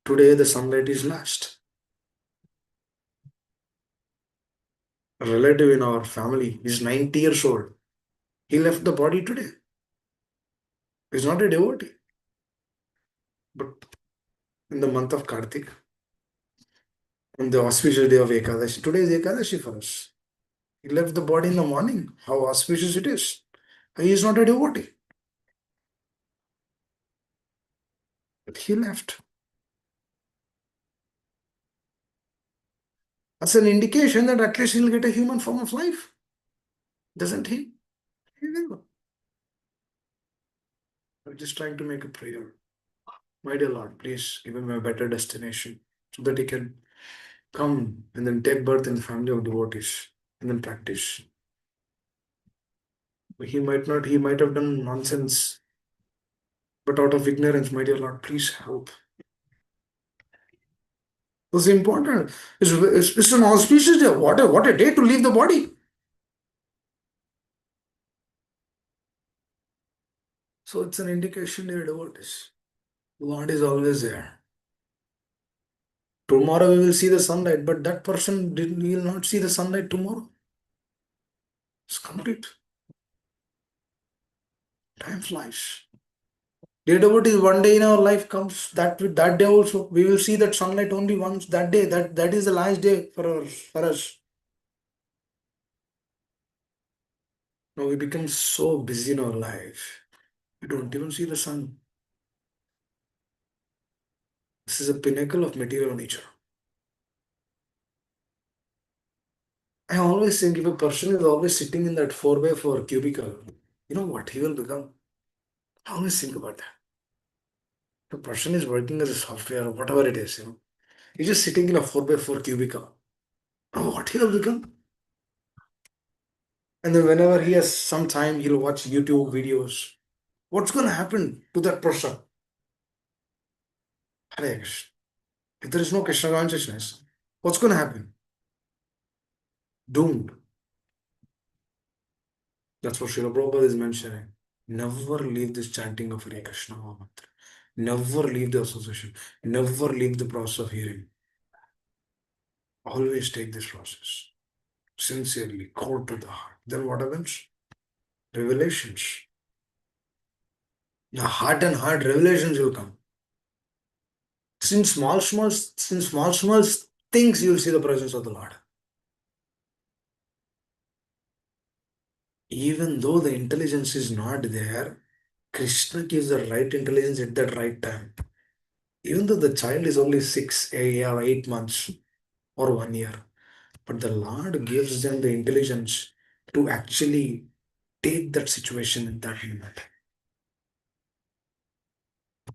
today the sunlight is last. A relative in our family is 90 years old. He left the body today. He's not a devotee. But in the month of Kartik, on the auspicious day of Ekadashi, today is Ekadashi for us. He left the body in the morning. How auspicious it is. He is not a devotee. But he left. That's an indication that at least he'll get a human form of life. Doesn't he? He will. I'm just trying to make a prayer. My dear Lord, please give him a better destination so that he can come and then take birth in the family of devotees and then practice. He might have done nonsense, but out of ignorance, my dear Lord, please help. It's important. It's an auspicious day. What a day to leave the body. So it's an indication, dear devotees. Lord is always there. Tomorrow we will see the sunlight, but that person will not see the sunlight tomorrow. It's complete. Time flies. Dear devotees, one day in our life comes that day also we will see that sunlight only once that day. That is the last day for us. Now we become so busy in our life. We don't even see the sun. This is a pinnacle of material nature. I always think if a person is always sitting in that 4 by 4 cubicle, you know what he will become? I always think about that. The person is working as a software or whatever it is, he's just sitting in a 4 by 4 cubicle. Now what he will become? And then whenever he has some time, he'll watch YouTube videos. What's going to happen to that person? Hare Krishna. If there is no Krishna consciousness, what's going to happen? Doomed. That's what Srila Prabhupada is mentioning. Never leave this chanting of Hare Krishna mantra. Never leave the association. Never leave the process of hearing. Always take this process. Sincerely, core to the heart. Then what happens? Revelations. The heart and heart revelations will come. Since small things, you will see the presence of the Lord. Even though the intelligence is not there, Krishna gives the right intelligence at that right time. Even though the child is only 6 or 8 months or 1 year, but the Lord gives them the intelligence to actually take that situation in that moment.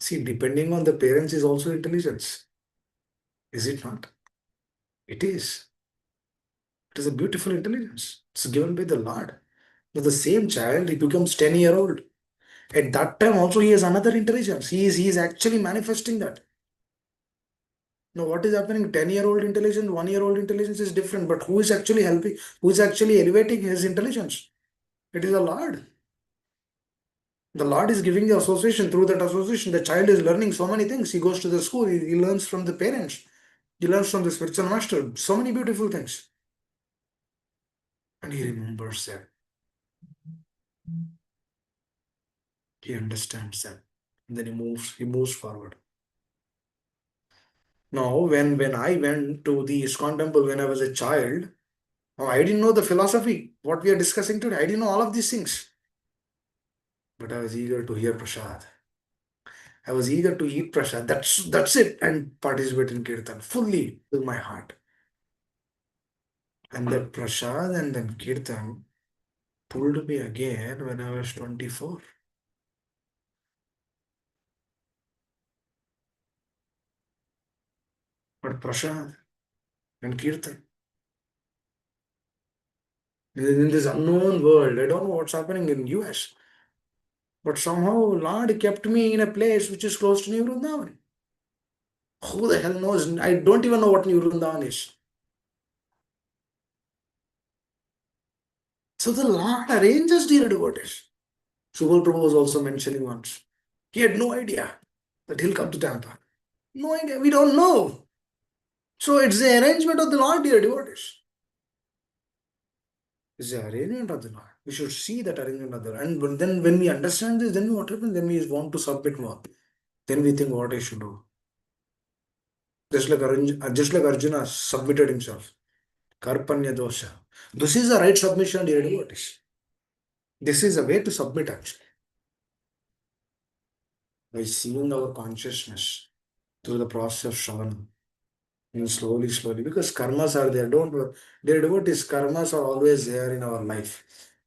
See, depending on the parents is also intelligence. Is it not? It is. It is a beautiful intelligence. It's given by the Lord. But the same child, he becomes 10-year-old. At that time also he has another intelligence. He is actually manifesting that. Now what is happening? 10-year-old intelligence, 1-year-old intelligence is different. But who is actually helping? Who is actually elevating his intelligence? It is the Lord. The Lord is giving the association. Through that association, the child is learning so many things. He goes to the school, he learns from the parents, he learns from the spiritual master, so many beautiful things. And he remembers them. He understands them. And then he moves forward. Now, when I went to the ISKCON temple when I was a child, now I didn't know the philosophy, what we are discussing today. I didn't know all of these things. But I was eager to hear Prasad. I was eager to eat Prasad. That's it. And participate in Kirtan fully with my heart. And that Prasad and then Kirtan pulled me again when I was 24. But Prasad and Kirtan. In this unknown world, I don't know what's happening in US. But somehow Lord kept me in a place which is close to New Vrindavan. Who the hell knows? I don't even know what New Vrindavan is. So the Lord arranges dear devotees. Subal Prabhu was also mentioning once. He had no idea that he'll come to Tampa. No idea. We don't know. So it's the arrangement of the Lord, dear devotees. It's the arrangement of the Lord. We should see that arrangement of the Lord. And then when we understand this, then what happens? Then we want to submit more. Then we think what I should do. Just like Arjuna submitted himself. Karpanya dosha. This is the right submission, dear devotees. This is a way to submit actually. By seeing our consciousness through the process of Shravana. And slowly, because karmas are there. Don't worry. Dear devotees, karmas are always there in our life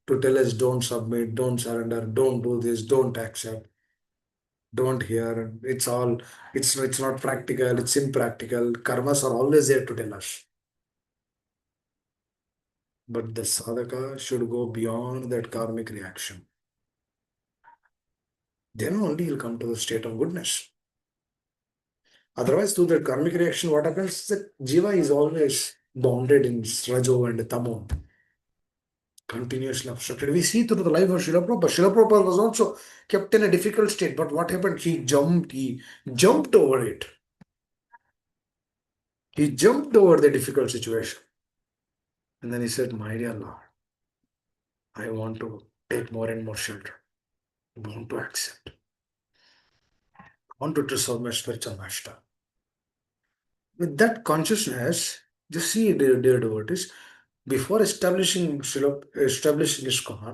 to tell us don't submit, don't surrender, don't do this, don't accept. Don't hear. It's not practical, it's impractical. Karmas are always there to tell us. But the sadhaka should go beyond that karmic reaction. Then only he'll come to the state of goodness. Otherwise, through that karmic reaction, what happens is that jiva is always bounded in rajo and tamo, continuously obstructed. We see through the life of Srila Prabhupada. Srila Prabhupada was also kept in a difficult state, but what happened? He jumped over it. He jumped over the difficult situation. And then he said, my dear Lord, I want to take more and more shelter. I want to accept. I want to serve my spiritual master. With that consciousness, just see, dear devotees, before establishing ISKCON,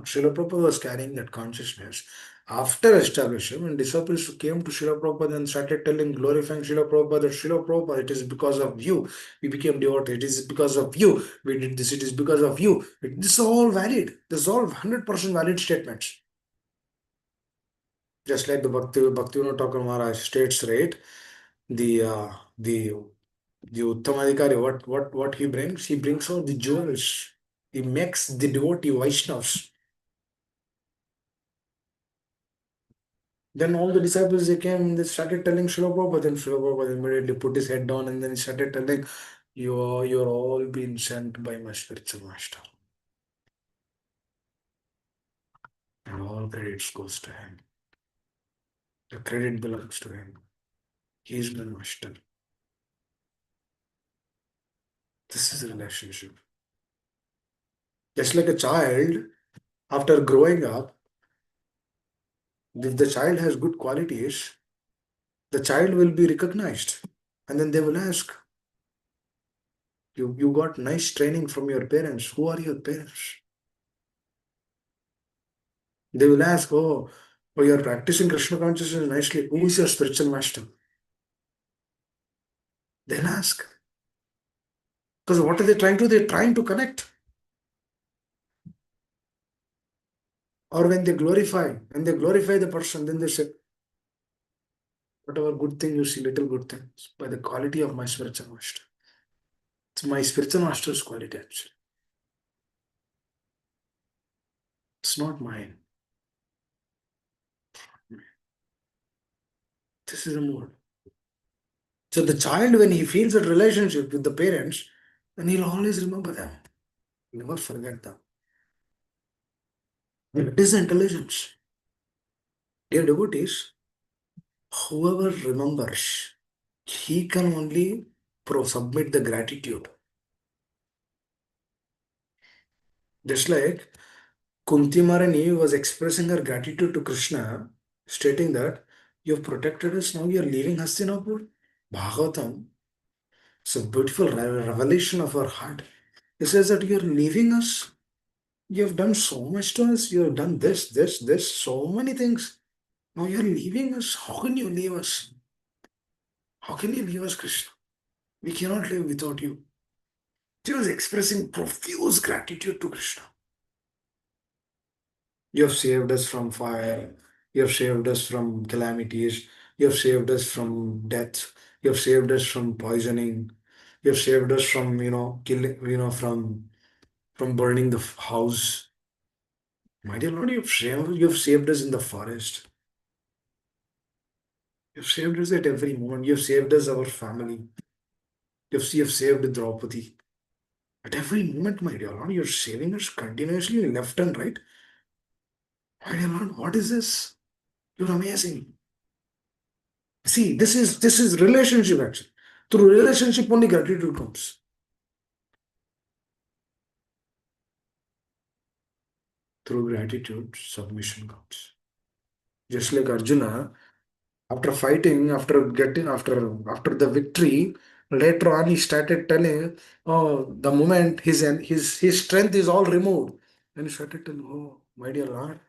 Srila Prabhupada was carrying that consciousness. After establishing, when disciples came to Srila Prabhupada and started telling, glorifying Srila Prabhupada, that Srila Prabhupada, it is because of you we became devotees. It is because of you we did this. It is because of you. This is all valid. This is all 100% valid statements. Just like the Bhaktivinoda Thakur Maharaj states, right? The uh, the the Uttamadhikari, what he brings? He brings out the jewels. He makes the devotee Vaishnavas. Then all the disciples they came and they started telling Srila Prabhupada. Then Srila Prabhupada immediately put his head down and then he started telling, you're all been sent by my spiritual master. And all credits goes to him. The credit belongs to him. He is the master. This is a relationship. Just like a child, after growing up, if the child has good qualities, the child will be recognized. And then they will ask, you got nice training from your parents. Who are your parents? They will ask, you're practicing Krishna consciousness nicely. Who is your spiritual master? They'll ask. Because what are they trying to do? They're trying to connect. Or when they glorify the person, then they say, whatever good thing you see, little good things, by the quality of my spiritual master. It's my spiritual master's quality, actually. It's not mine. This is a mode. So the child, when he feels that relationship with the parents, then he'll always remember them. Never forget them. It is intelligence. Dear devotees, whoever remembers, he can only submit the gratitude. Just like Kunti Maharani was expressing her gratitude to Krishna, stating that you have protected us, now you are leaving Hastinapur. Bhagavatam, it's a beautiful revelation of her heart. It says that you are leaving us. You have done so much to us. You have done this, so many things. Now you are leaving us. How can you leave us? How can you leave us, Krishna? We cannot live without you. She was expressing profuse gratitude to Krishna. You have saved us from fire. You have saved us from calamities. You have saved us from death. You have saved us from poisoning. You have saved us from, killing, from burning the house. My dear Lord, you have saved us in the forest. You have saved us at every moment. You have saved us, our family. You have saved Draupadi. At every moment, my dear Lord, you're saving us continuously left and right. My dear Lord, what is this? You're amazing. See, this is relationship actually. Through relationship only gratitude comes. Through gratitude, submission comes. Just like Arjuna, after fighting, after the victory, later on he started telling, oh, the moment his strength is all removed. Then he started telling, oh, my dear Lord,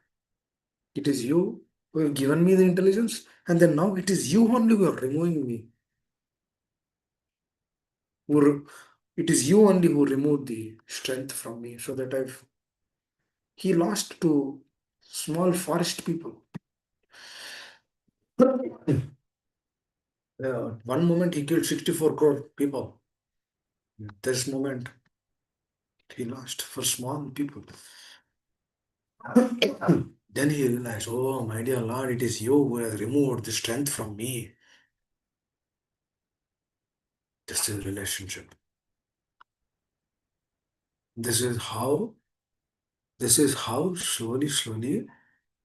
it is you who have given me the intelligence, and then now it is you only who are removing me. It is you only who removed the strength from me, so that he lost to small forest people. One moment he killed 64 crore people. This moment he lost for small people. Then he realized, oh, my dear Lord, it is you who has removed the strength from me. This is relationship. This is how, this is how slowly, slowly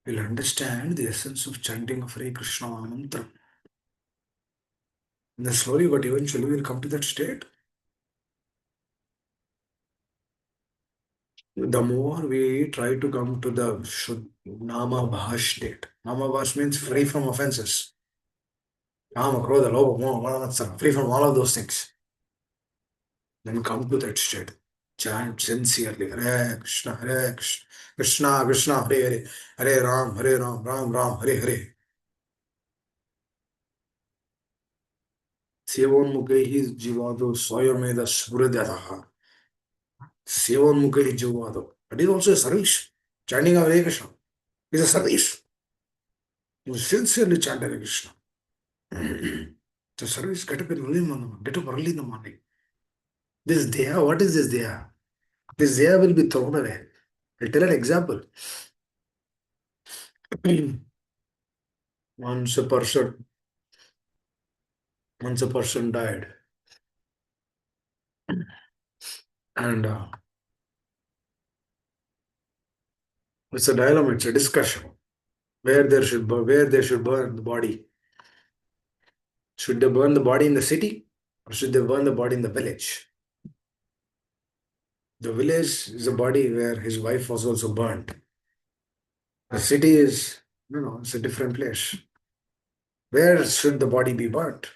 we'll understand the essence of chanting of Hare Krishna mantra. And then slowly, but eventually we'll come to that state. The more we try to come to the Nama Bhash state, Nama Bhash means free from offenses. Kama, Krodha, Lobha, Moha, Mada, Matsara, free from all of those things. Then come to that state. Chant sincerely, Hare Krishna, Hare Krishna, Krishna Krishna, Hare Hare, Hare Ram, Hare Ram, Ram Ram, Hare Hare. Sevoन्मुखैः जीवादो स्वयमेव स्फुरदतः. Sevoन्मुखैः जीवादो. That is also a service. Chanting of Hare Krishna is a service. You sincerely chant Hare Krishna. The service, get up in early in the morning. Get up early in the morning. This Deha, what is this Deha? This Deha will be thrown away. I'll tell an example. Once a person, once a person died, and it's a dilemma, it's a discussion where they should burn the body. Should they burn the body in the city or should they burn the body in the village? The village is a body where his wife was also burnt. The city is, it's a different place. Where should the body be burnt?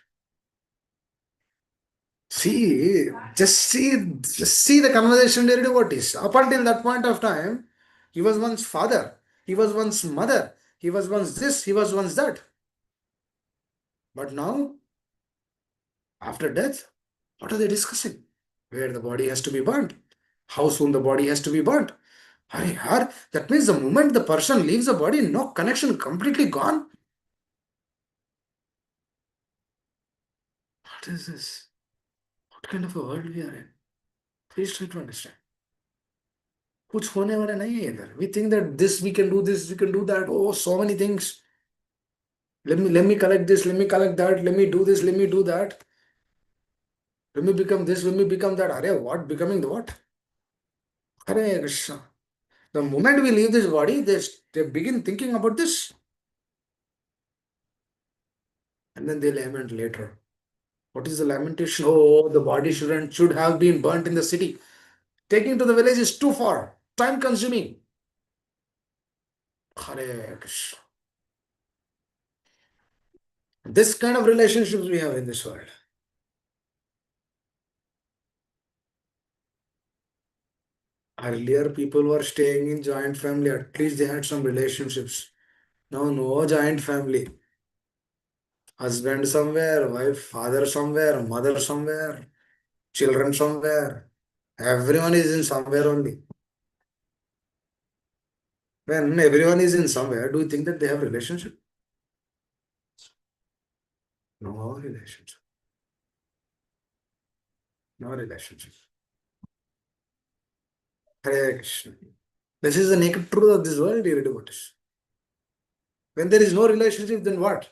See, just see the conversation there devotees. Up until that point of time, he was once father, he was once mother, he was once this, he was once that. But now, after death, what are they discussing? Where the body has to be burnt? How soon the body has to be burnt? That means the moment the person leaves the body, no connection, completely gone. What is this? What kind of a world we are in? Please try to understand. कुछ होने वाला नहीं है इधर. We think that this, we can do that. Oh, so many things. Let me collect this, let me collect that, let me do this, let me do that. Let me become this, let me become that. Arey, what? Becoming the what? Hare Krishna. The moment we leave this body, they begin thinking about this. And then they lament later. What is the lamentation? Oh, the body should have been burnt in the city. Taking to the village is too far, time consuming. Hare Krishna. This kind of relationships we have in this world. Earlier, people were staying in joint family. At least they had some relationships. Now, no joint family. Husband somewhere, wife, father somewhere, mother somewhere, children somewhere. Everyone is in somewhere only. When everyone is in somewhere, do you think that they have relationship? No relationship. No relationship. Hare Krishna. This is the naked truth of this world, dear devotees. When there is no relationship, then what?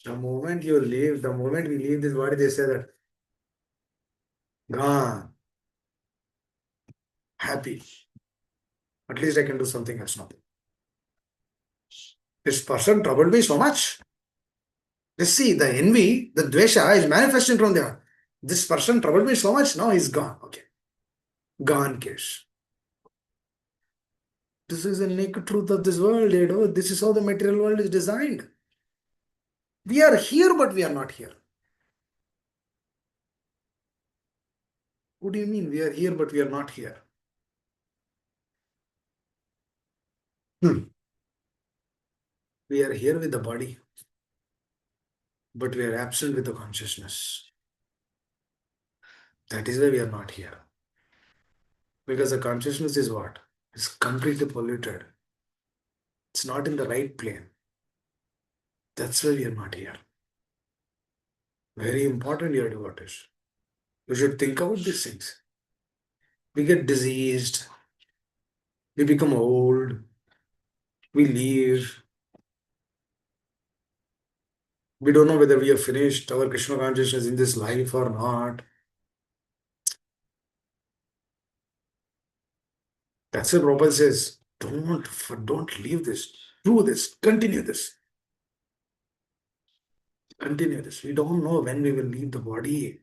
The moment we leave this body, they say that, gone, happy. At least I can do something else now. This person troubled me so much. Let's see, the envy, the dvesha is manifesting from there. This person troubled me so much, now he's gone. Okay. Gone case. This is the naked truth of this world, This is how the material world is designed. We are here, but we are not here. What do you mean? We are here, but we are not here. We are here with the body, but we are absent with the consciousness. That is why we are not here. Because the consciousness is what? It's completely polluted. It's not in the right plane. That's why we are not here. Very important, dear devotees. You should think about these things. We get diseased, we become old, we leave, we don't know whether we have finished our Krishna consciousness in this life or not. That's why Prabhupada says, don't leave this. Do this. Continue this. We don't know when we will leave the body.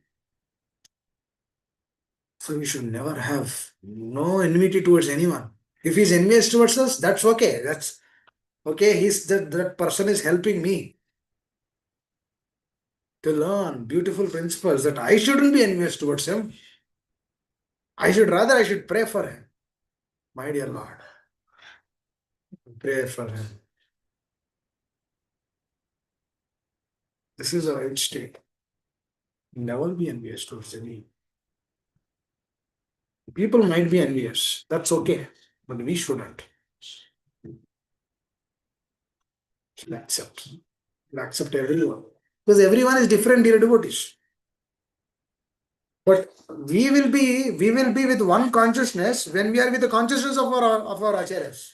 So we should never have no enmity towards anyone. If he's envious towards us, that's okay. That's okay. That person is helping me to learn beautiful principles that I shouldn't be envious towards him. I should pray for him. My dear Lord, pray for him. This is our end state. Never be envious towards any. People might be envious. That's okay. But we shouldn't. We'll accept. We'll accept everyone. Because everyone is different, dear devotees. But we will be with one consciousness when we are with the consciousness of our acharyas.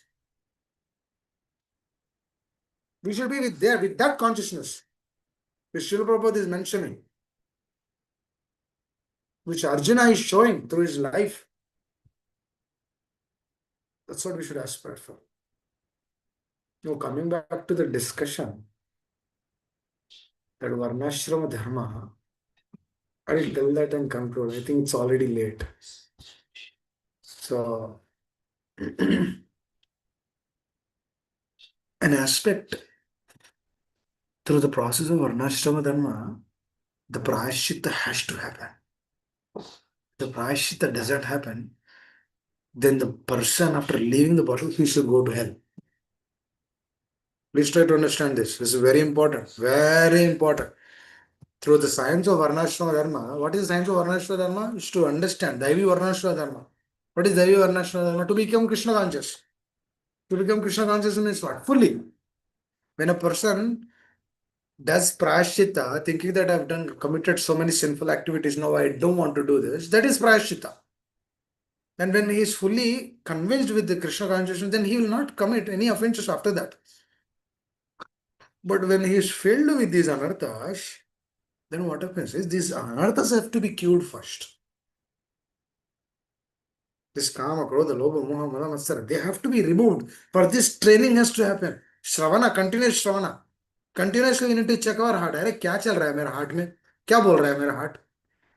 We should be with that consciousness, which Srila Prabhupada is mentioning, which Arjuna is showing through his life. That's what we should aspire for. Now, coming back to the discussion that Varnashrama Dharma, I will tell that and conclude. I think it's already late. So, an aspect through the process of Varnashrama Dharma, the prayaschitta has to happen. The prayaschitta doesn't happen, then the person after leaving the bottle, he should go to hell. Please try to understand this. This is very important. Very important. Through the science of Varnashrama Dharma, what is the science of Varnashrama Dharma? Is to understand Daivi Varnashrama Dharma. What is Daivi Varnashrama Dharma? To become Krishna conscious. To become Krishna conscious means what? Fully. When a person does prayaschitta, thinking that I've committed so many sinful activities, now I don't want to do this, that is prayaschitta. And when he is fully convinced with the Krishna consciousness, then he will not commit any offenses after that. But when he is filled with these anarthas, then what happens is these anarthas have to be cured first. This kama, krodha, lobha, moha, mada, matsara, they have to be removed. For this training has to happen. Shravana, continuous Shravana. Continuously we need to check our heart. अरे क्या चल रहा है मेरा heart में? क्या बोल रहा है मेरा heart?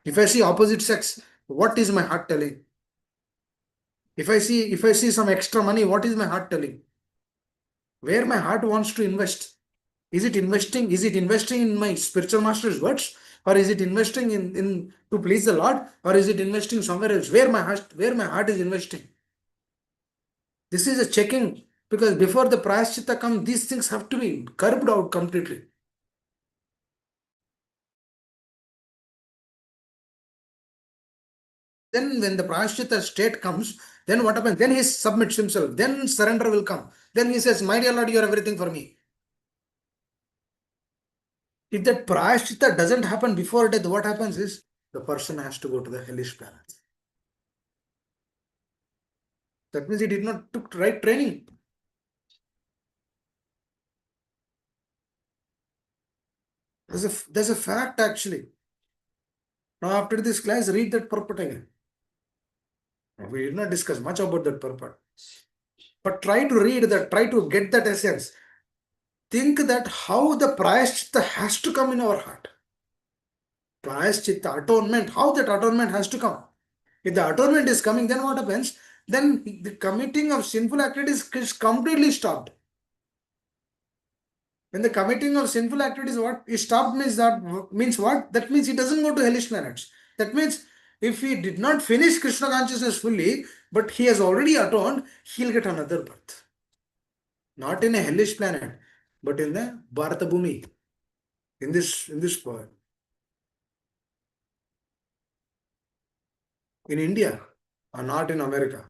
If I see opposite sex, what is my heart telling? If I see some extra money, what is my heart telling? Where my heart wants to invest? Is it investing? Is it investing in my spiritual master's words? Or is it investing in to please the Lord? Or is it investing somewhere else? Where my heart is investing? This is a checking, because before the prayaschitta comes, these things have to be curbed out completely. Then when the prayaschitta state comes, then what happens? Then he submits himself. Then surrender will come. Then he says, my dear Lord, you are everything for me. If that prayaschitta doesn't happen before death, what happens is the person has to go to the hellish planet. That means he did not took right training. There's a fact actually. Now after this class, read that purport again. We did not discuss much about that purport. But try to read that, try to get that essence. Think that how the prayaschitta has to come in our heart. Prayaschitta, atonement, how that atonement has to come. If the atonement is coming, then what happens? Then the committing of sinful activities is completely stopped. When the committing of sinful activities what is stopped means what? That means he doesn't go to hellish planets. That means if he did not finish Krishna consciousness fully, but he has already atoned, he'll get another birth. Not in a hellish planet, but in the Bharata Bhumi, in this world. In India, or not in America.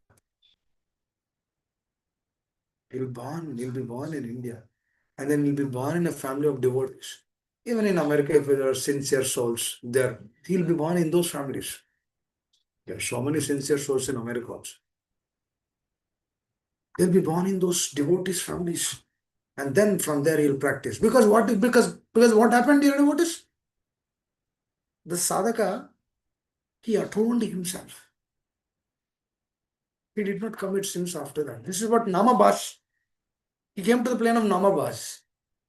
He'll be born in India. and then he'll be born in a family of devotees. Even in America, if there are sincere souls, there he'll be born in those families. There are so many sincere souls in America also. They'll be born in those devotees' families. And then from there he'll practice. Because what happened, you know what is? The sadhaka, he atoned himself. He did not commit sins after that. This is what Namabhas. He came to the plane of Namabhas.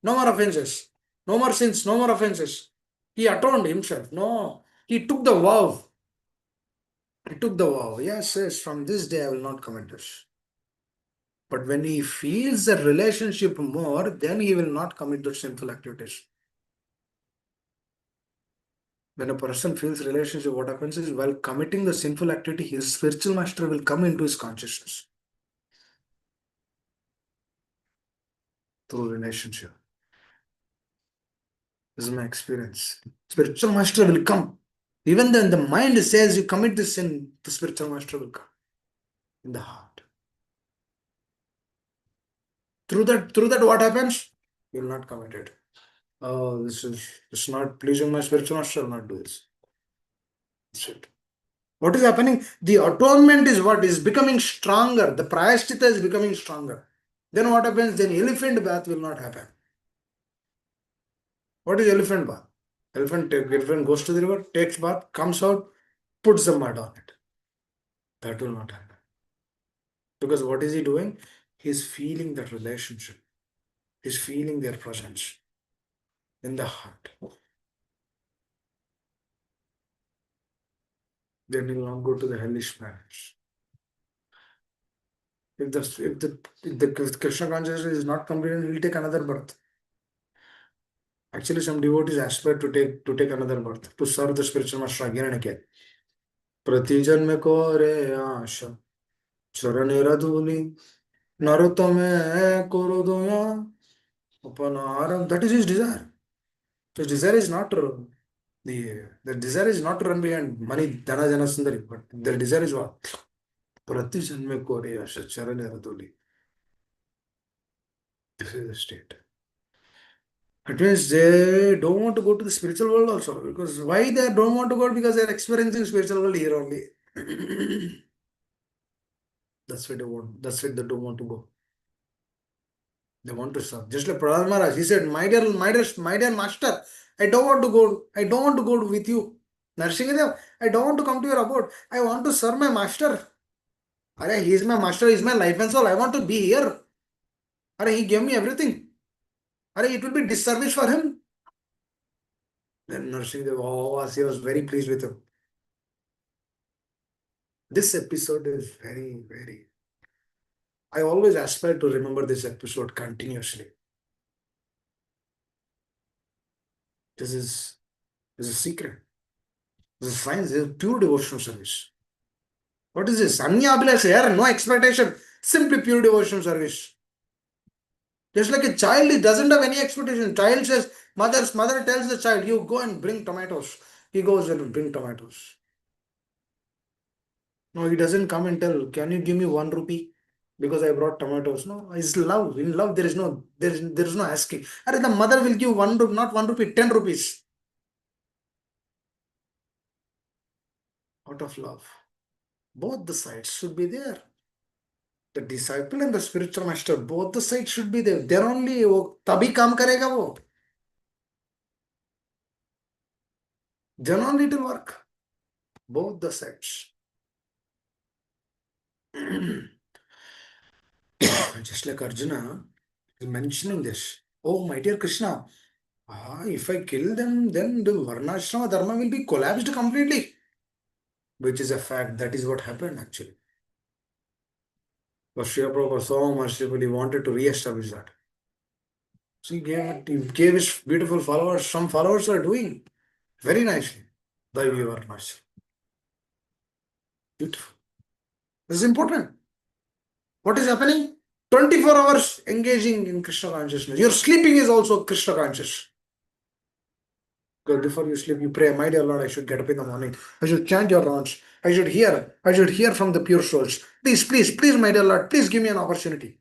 No more offenses. No more sins. No more offenses. He atoned himself. No. He took the vow. He took the vow. Yes, yes, from this day I will not commit this. But when he feels the relationship more, then he will not commit those sinful activities. When a person feels relationship, what happens is while committing the sinful activity, his spiritual master will come into his consciousness through relationship. This is my experience. Spiritual master will come. Even then, the mind says you commit this sin, the spiritual master will come in the heart. Through that, what happens? You will not commit it. Oh, this is not pleasing my spiritual master, I will not do this. That's it. What is happening? The atonement is what is becoming stronger. The prayaschitta is becoming stronger. Then what happens? Then elephant bath will not happen. What is elephant bath? Elephant goes to the river, takes bath, comes out, puts the mud on it. That will not happen. Because what is he doing? He's feeling that relationship. He's feeling their presence in the heart. Then he will not go to the hellish planets. If the Krishna consciousness is not completed, he will take another birth. Actually, some devotees aspire to take another birth, to serve the spiritual master again and again. Prati janme ko re asha, charane radhuli, narotame koro doya, upanaram. That is his desire. His desire is not the desire is not to run behind money, dhana jana sundari, but the desire is what? Prati janme ko re asha, charane radhuli. This is the state. It means they don't want to go to the spiritual world also. Because why they don't want to go? Because they are experiencing spiritual world here only. That's why they want. That's why they don't want to go. They want to serve. Just like Prahlad Maharaj, he said, my dear master, I don't want to go. I don't want to go with you. Narsingadev, I don't want to come to your abode. I want to serve my master. Are he is my master. He is my life and soul. I want to be here. Are he gave me everything. Are it will be disservice for him. Then Narsingadev, he was very pleased with him. This episode is very, very. I always aspire to remember this episode continuously. This is a secret. This is science. This is pure devotional service. What is this? Anya Abhilash here, no expectation. Simply pure devotional service. Just like a child, he doesn't have any expectation. Child says, mother tells the child, you go and bring tomatoes. He goes and bring tomatoes. No, he doesn't come and tell, can you give me 1 rupee? Because I brought tomatoes. No, it's love. In love, there is no asking. And the mother will give 1 rupee, not 1 rupee, 10 rupees. Out of love. Both the sides should be there. The disciple and the spiritual master, both the sides should be there. Then only वो तभी काम करेगा वो. Then only it will work. Both the sides. Just like Arjuna is mentioning this. Oh, my dear Krishna, if I kill them, then the Varnashrama Dharma will be collapsed completely. Which is a fact. That is what happened actually. But Srila Prabhupada so mercifully wanted to re-establish that. So he gave his beautiful followers. Some followers are doing very nicely. Daivi Varnashrama. Beautiful. This is important. What is happening? 24 hours engaging in Krishna consciousness. Your sleeping is also Krishna conscious. Because before you sleep, you pray, my dear Lord, I should get up in the morning. I should chant your rounds. I should hear from the pure souls. Please, my dear Lord, please give me an opportunity.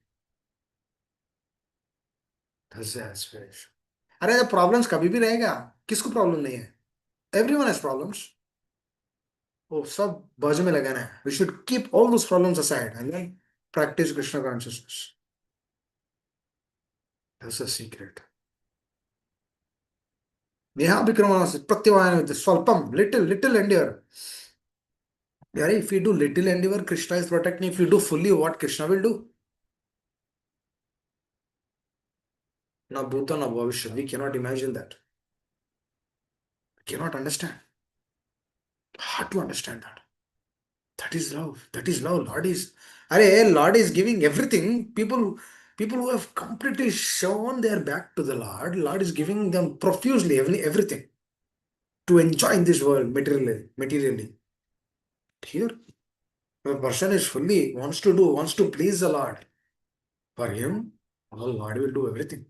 That's the aspiration. अरे the problems कभी भी रहेगा. किसको problem नहीं है? Everyone has problems. वो सब बाजू में लगाना है. We should keep all those problems aside and then practice Krishna consciousness. That's the secret. Neha Vikramanasya Pratyavayana with Swalpam, little endeavor. Yeah, if you do little endeavor, Krishna is protecting. If you do fully, what Krishna will do? Na bhuta na bhavishya. We cannot imagine that. We cannot understand. Hard to understand that. That is love. That is love. Lord is giving everything. People who have completely shown their back to the Lord is giving them profusely everything to enjoy in this world materially. Here, a person is fully wants to please the Lord. For him, all Lord will do everything.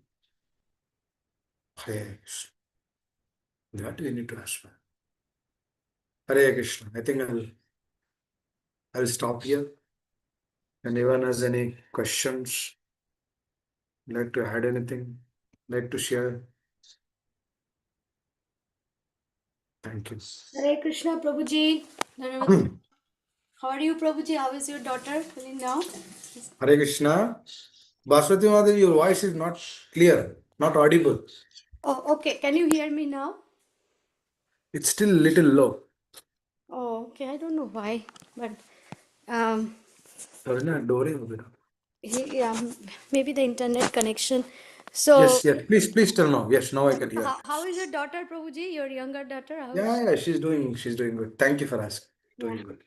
Hare Krishna. That we need to aspire. Hare Krishna. I think I'll stop here. Anyone has any questions? Like to add anything? Like to share? Thank you. Hare Krishna, Prabhuji. Dhanavad. How are you, Prabhuji? How is your daughter feeling now? Hare Krishna. Baswati Mother, your voice is not clear, not audible. Oh, okay. Can you hear me now? It's still little low. Oh, okay. I don't know why, but um, yeah, maybe the internet connection. So, Yes. Please tell now. Yes, now I can hear. how is your daughter, Prabhuji? Your younger daughter? How is Yeah, she's doing good. Thank you for asking. Yeah. Doing good.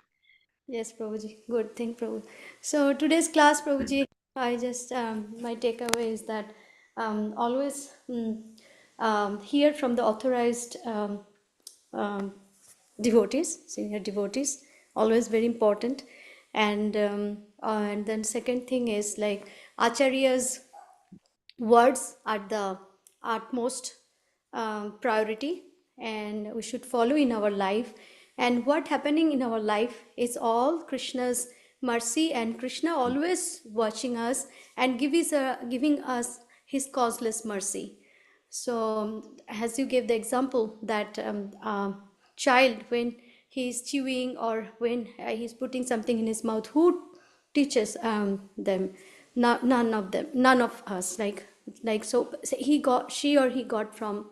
Yes, Prabhuji. Good thing, Prabhu. So today's class, Prabhuji, I just my takeaway is that always hear from the authorized um, devotees, senior devotees, always very important. And then second thing is like acharyas words are the utmost priority, and we should follow in our life. And what happening in our life is all Krishna's mercy, and Krishna always watching us and giving us his causeless mercy. So, as you gave the example that child, when he's chewing or when he's putting something in his mouth, who teaches them? None of them, none of us. So he got, she or he got from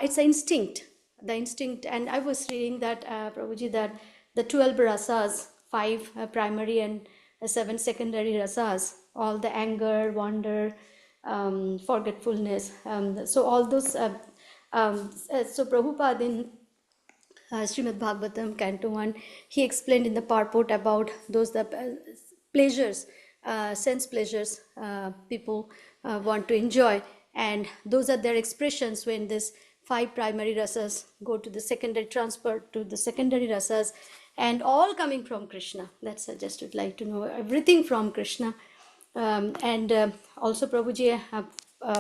it's an instinct, the instinct. And I was reading that Prabhuji, that the 12 rasas, 5 primary and 7 secondary rasas, all the anger, wonder, forgetfulness, so all those so Prabhupada in Srimad Bhagavatam, Canto 1, he explained in the purport about those pleasures, sense pleasures people want to enjoy. And those are their expressions when this 5 primary rasas go to the secondary, transfer to the secondary rasas, and all coming from Krishna. That's I just would like to know everything from Krishna. And also Prabhuji,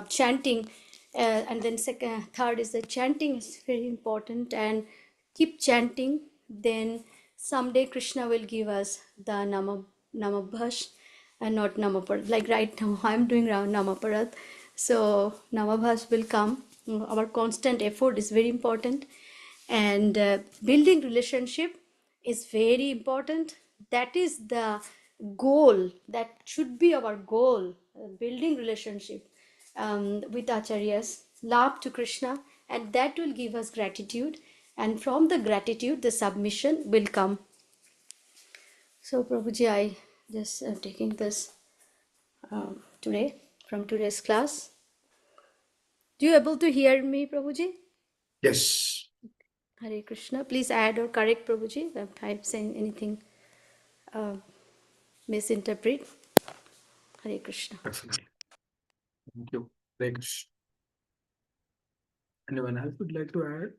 chanting, and then third is the chanting is very important, and keep chanting. Then someday Krishna will give us the namabhash and not namaparat. Like right now I'm doing namaparat, so namabhash will come. Our constant effort is very important, and building relationship is very important. That is the goal, that should be our goal, building relationship with acharyas, love to Krishna, and that will give us gratitude, and from the gratitude the submission will come. So Prabhuji, I just taking this today from today's class. Do you able to hear me, Prabhuji? Yes. Hare Krishna. Please add or correct, Prabhuji, if I'm saying anything misinterpret. Hare Krishna. Definitely. Thank you. Hare Krishna. Anyone else would like to add?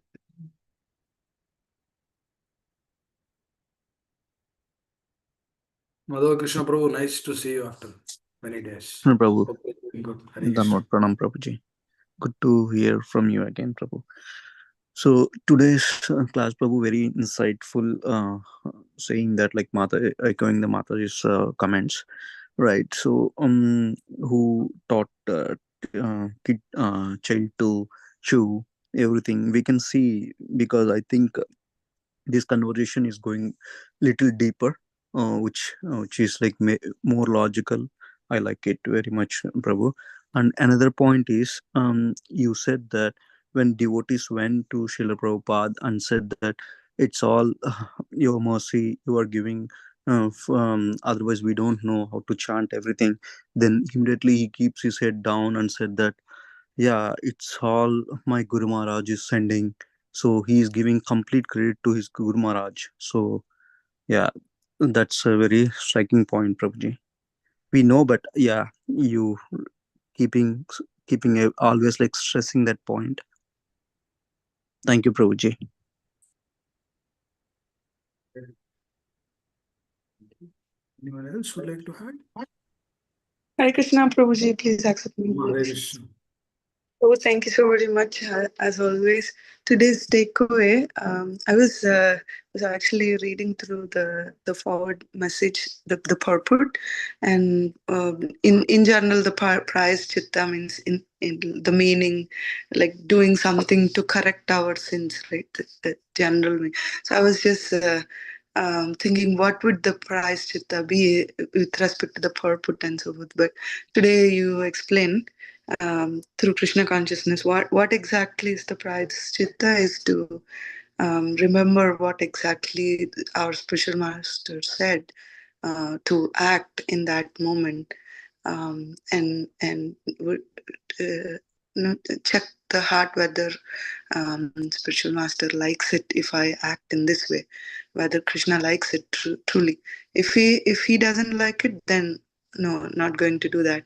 Madhava Krishna Prabhu, nice to see you after many days. Prabhu, Hope you're doing good. Hare Krishna. Dhanwad Pranam Prabhuji. Good to hear from you again, Prabhu. So today's class, Prabhu, very insightful, saying that like Mata, echoing the Mataji's comments. Right. So, who taught child to chew everything? We can see, because I think this conversation is going little deeper, which is like more logical. I like it very much, Prabhu. And another point is, you said that when devotees went to Srila Prabhupada and said that it's all your mercy you are giving, otherwise we don't know how to chant everything, then immediately he keeps his head down and said that, yeah, it's all my Guru Maharaj is sending. So he is giving complete credit to his Guru Maharaj. So yeah, that's a very striking point, Prabhuji. We know, but yeah, you keeping always like stressing that point. Thank you, Prabhuji. Anyone else would like to add? Hare Krishna, Prabhuji, please accept me. Hare Krishna. Oh, thank you so very much, as always. Today's takeaway, I was actually reading through the forward message, the purport, and in general, the prize chitta means in the meaning, like doing something to correct our sins, right? The general meaning. So I was just thinking, what would the prize chitta be with respect to the purport and so forth. But today you explain through Krishna consciousness, what exactly is the prajchitta is to remember what exactly our spiritual master said, to act in that moment, and check the heart whether spiritual master likes it if I act in this way, whether Krishna likes it truly. If he doesn't like it, then no, not going to do that,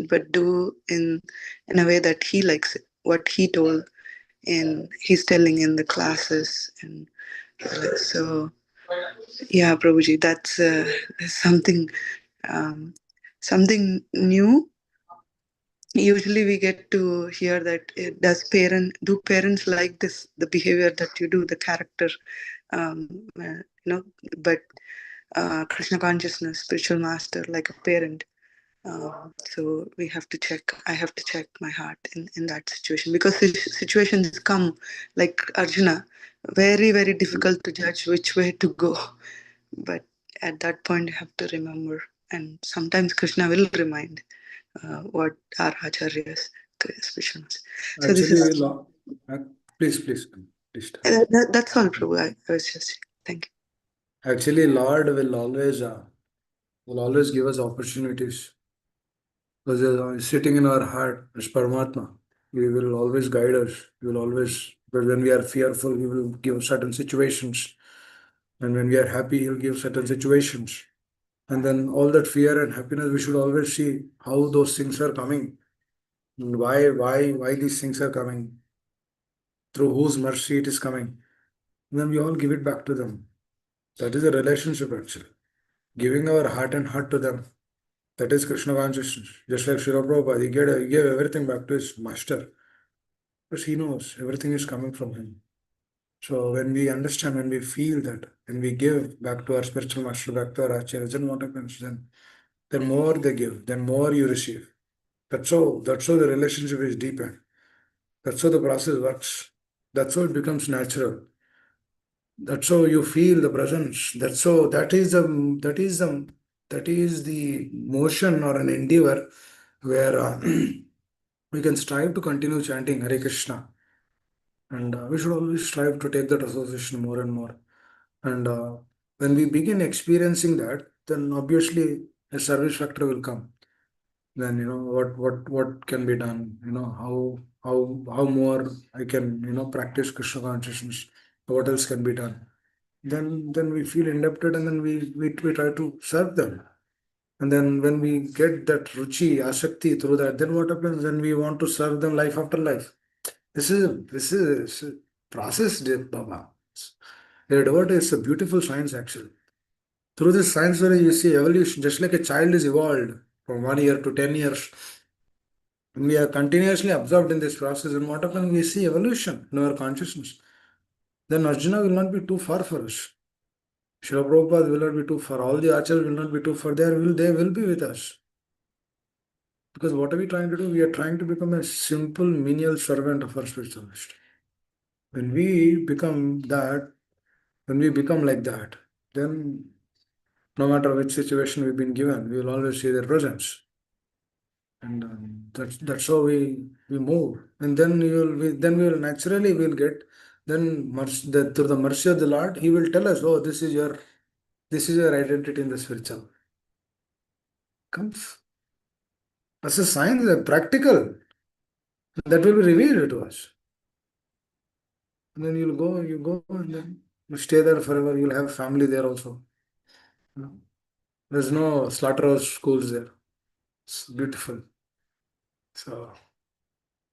but do in a way that he likes it, what he told and he's telling in the classes. And so yeah, Prabhuji, that's something um, something new. Usually we get to hear that do parents like this, the behavior that you do, the character, you know, but Krishna consciousness, spiritual master, like a parent. So we have to check. I have to check my heart in that situation, because situations come like Arjuna, very very difficult to judge which way to go. But at that point, you have to remember, and sometimes Krishna will remind what our acharyas, spiritual masters. So this Actually, is uh, please start. that's all, Prabhu. I was just saying. Thank you. Actually, Lord will always give us opportunities. Because sitting in our heart is Paramatma. He will always guide us. He will always, but when we are fearful, He will give certain situations. And when we are happy, He'll give certain situations. And then all that fear and happiness, we should always see how those things are coming. And why these things are coming, through whose mercy it is coming. And then we all give it back to them. That is a relationship actually. Giving our heart and heart to them. That is Krishna consciousness. Just like Srila Prabhupada, he gave everything back to his master. Because he knows everything is coming from him. So when we understand, when we feel that, when we give back to our spiritual master, back to our acharyas, then what happens? Then more they give, then more you receive. That's how the relationship is deepened. That's how the process works. That's how it becomes natural. That's how you feel the presence. That is the motion or an endeavor where we can strive to continue chanting Hare Krishna, and we should always strive to take that association more and more. And when we begin experiencing that, then obviously a service factor will come. Then what can be done. How more I can practice Krishna consciousness. What else can be done? Then we feel indebted, and then we try to serve them. And then when we get that ruchi, asakti through that, then what happens? Then we want to serve them life after life. This is a process, dear Baba. It's a beautiful science actually. Through this science, where you see evolution, just like a child is evolved from 1 year to 10 years. When we are continuously absorbed in this process, and what happens? We see evolution in our consciousness. Then Arjuna will not be too far for us. Srila Prabhupada will not be too far. All the acharyas will not be too far. They will be with us. Because what are we trying to do? We are trying to become a simple menial servant of our spiritual master. When we become that, when we become like that, then no matter which situation we've been given, we will always see their presence. And that's how we move. And then we will naturally will get then through the mercy of the Lord, He will tell us, oh, this is your identity in the spiritual. Comes. That's a sign that practical. That will be revealed to us. And then you go, and then you stay there forever. You'll have family there also. You know, there's no slaughterhouse schools there. It's beautiful. So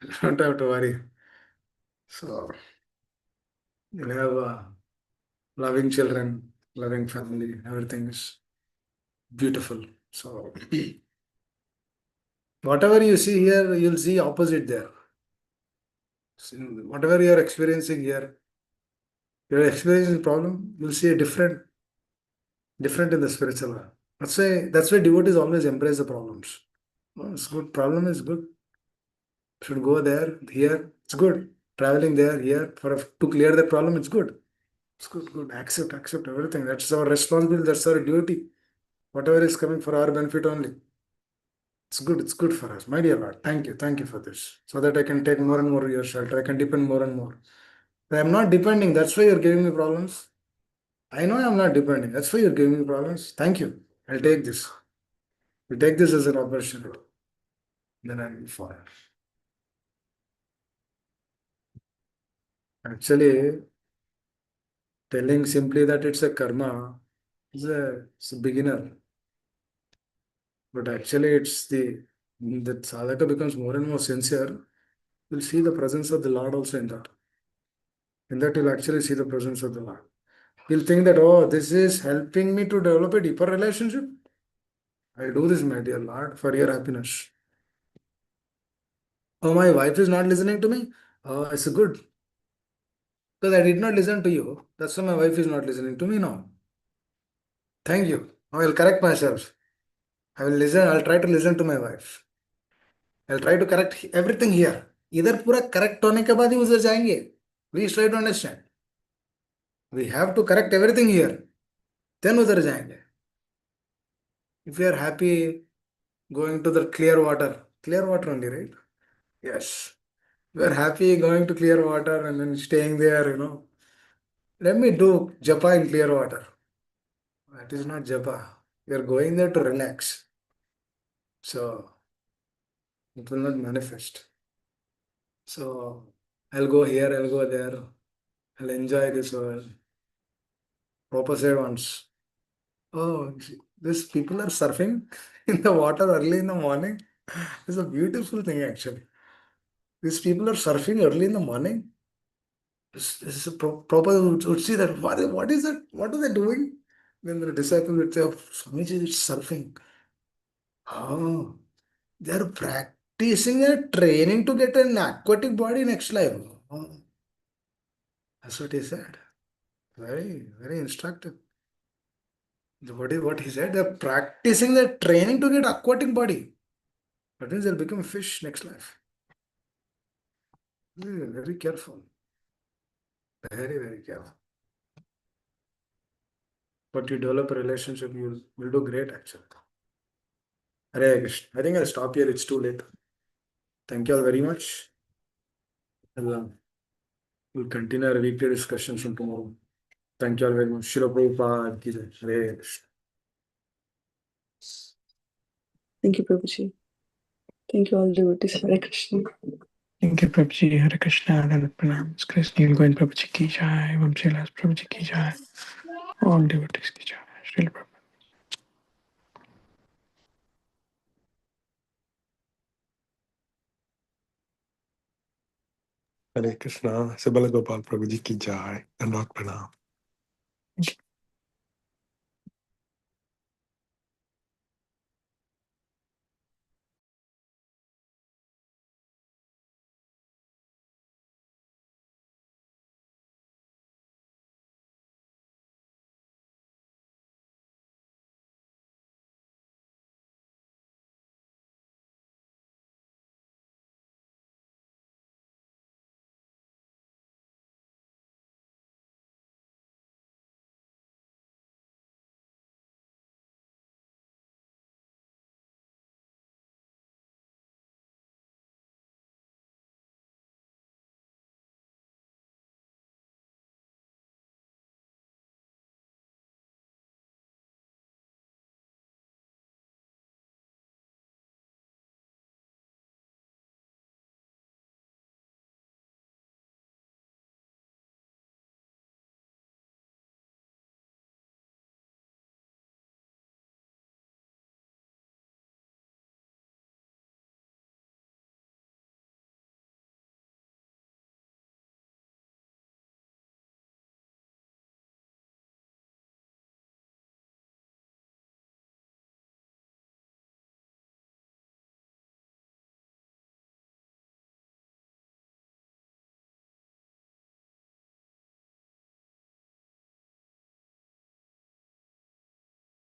you don't have to worry. So you'll have loving children, loving family. Everything is beautiful. So whatever you see here, you'll see opposite there. So, whatever you are experiencing here, you're experiencing problem, you'll see a different in the spiritual world. That's why devotees always embrace the problems. Oh, it's good. Problem is good. Should go there, here. It's good. Traveling there, here to clear that problem. It's good. It's good. Good. Accept everything. That's our responsibility. That's our duty. Whatever is coming for our benefit only. It's good. It's good for us, my dear Lord. Thank you for this, so that I can take more and more your shelter. I can depend more and more. I am not depending. That's why you're giving me problems. I know I'm not depending. That's why you're giving me problems. Thank you. I'll take this. We take this as an opportunity. Then I'll be fine. Actually, telling simply that it's a karma it's a beginner. But actually, it's that sadhaka becomes more and more sincere. You'll see the presence of the Lord also in that. In that, you'll actually see the presence of the Lord. You'll think that, oh, this is helping me to develop a deeper relationship. I do this, my dear Lord, for your happiness. Oh, my wife is not listening to me. Oh, it's good. Because I did not listen to you. That's why my wife is not listening to me now. Thank you. I will correct myself. I will listen. I'll try to listen to my wife. I'll try to correct everything here. इधर पूरा correct होने के बाद ही उधर जाएंगे. Please try to understand. We have to correct everything here. Then उधर जाएंगे. If you are happy going to the clear water only, right? Yes. We are happy going to clear water and then staying there. Let me do japa in clear water. That is not japa. We are going there to relax. So it will not manifest. So I'll go here, I'll go there, I'll enjoy this world. Proper said once. Oh, these people are surfing in the water early in the morning. It's a beautiful thing actually. These people are surfing early in the morning. This is a proper would see that what is that? What are they doing? Then the disciples would say, oh, Swamiji, it's surfing. Oh, they are practicing their training to get an aquatic body next life. Oh, that's what he said. Very, very instructive. What he said? They're practicing their training to get aquatic body. That means they'll become a fish next life. Very, very careful. Very, very careful. But you develop a relationship, you will do great actually. Hare Krishna. I think I'll stop here. It's too late. Thank you all very much. We'll continue our weekly discussions from tomorrow. Thank you all very much. Shila Prabhupada ki jai. Hare Krishna. Thank you, Prabhuji. Thank you all devotees. Hare Krishna. Thank you, Prabhuji. Hare Krishna. Dandavat pranams. Krishna Govind Prabhuji ki jai. Vamshilas Prabhuji ki jai. All devotees ki jai. Srila Prabhupada. Hare Krishna, Sabala Gopal Prabhuji ki jai, and Pranam.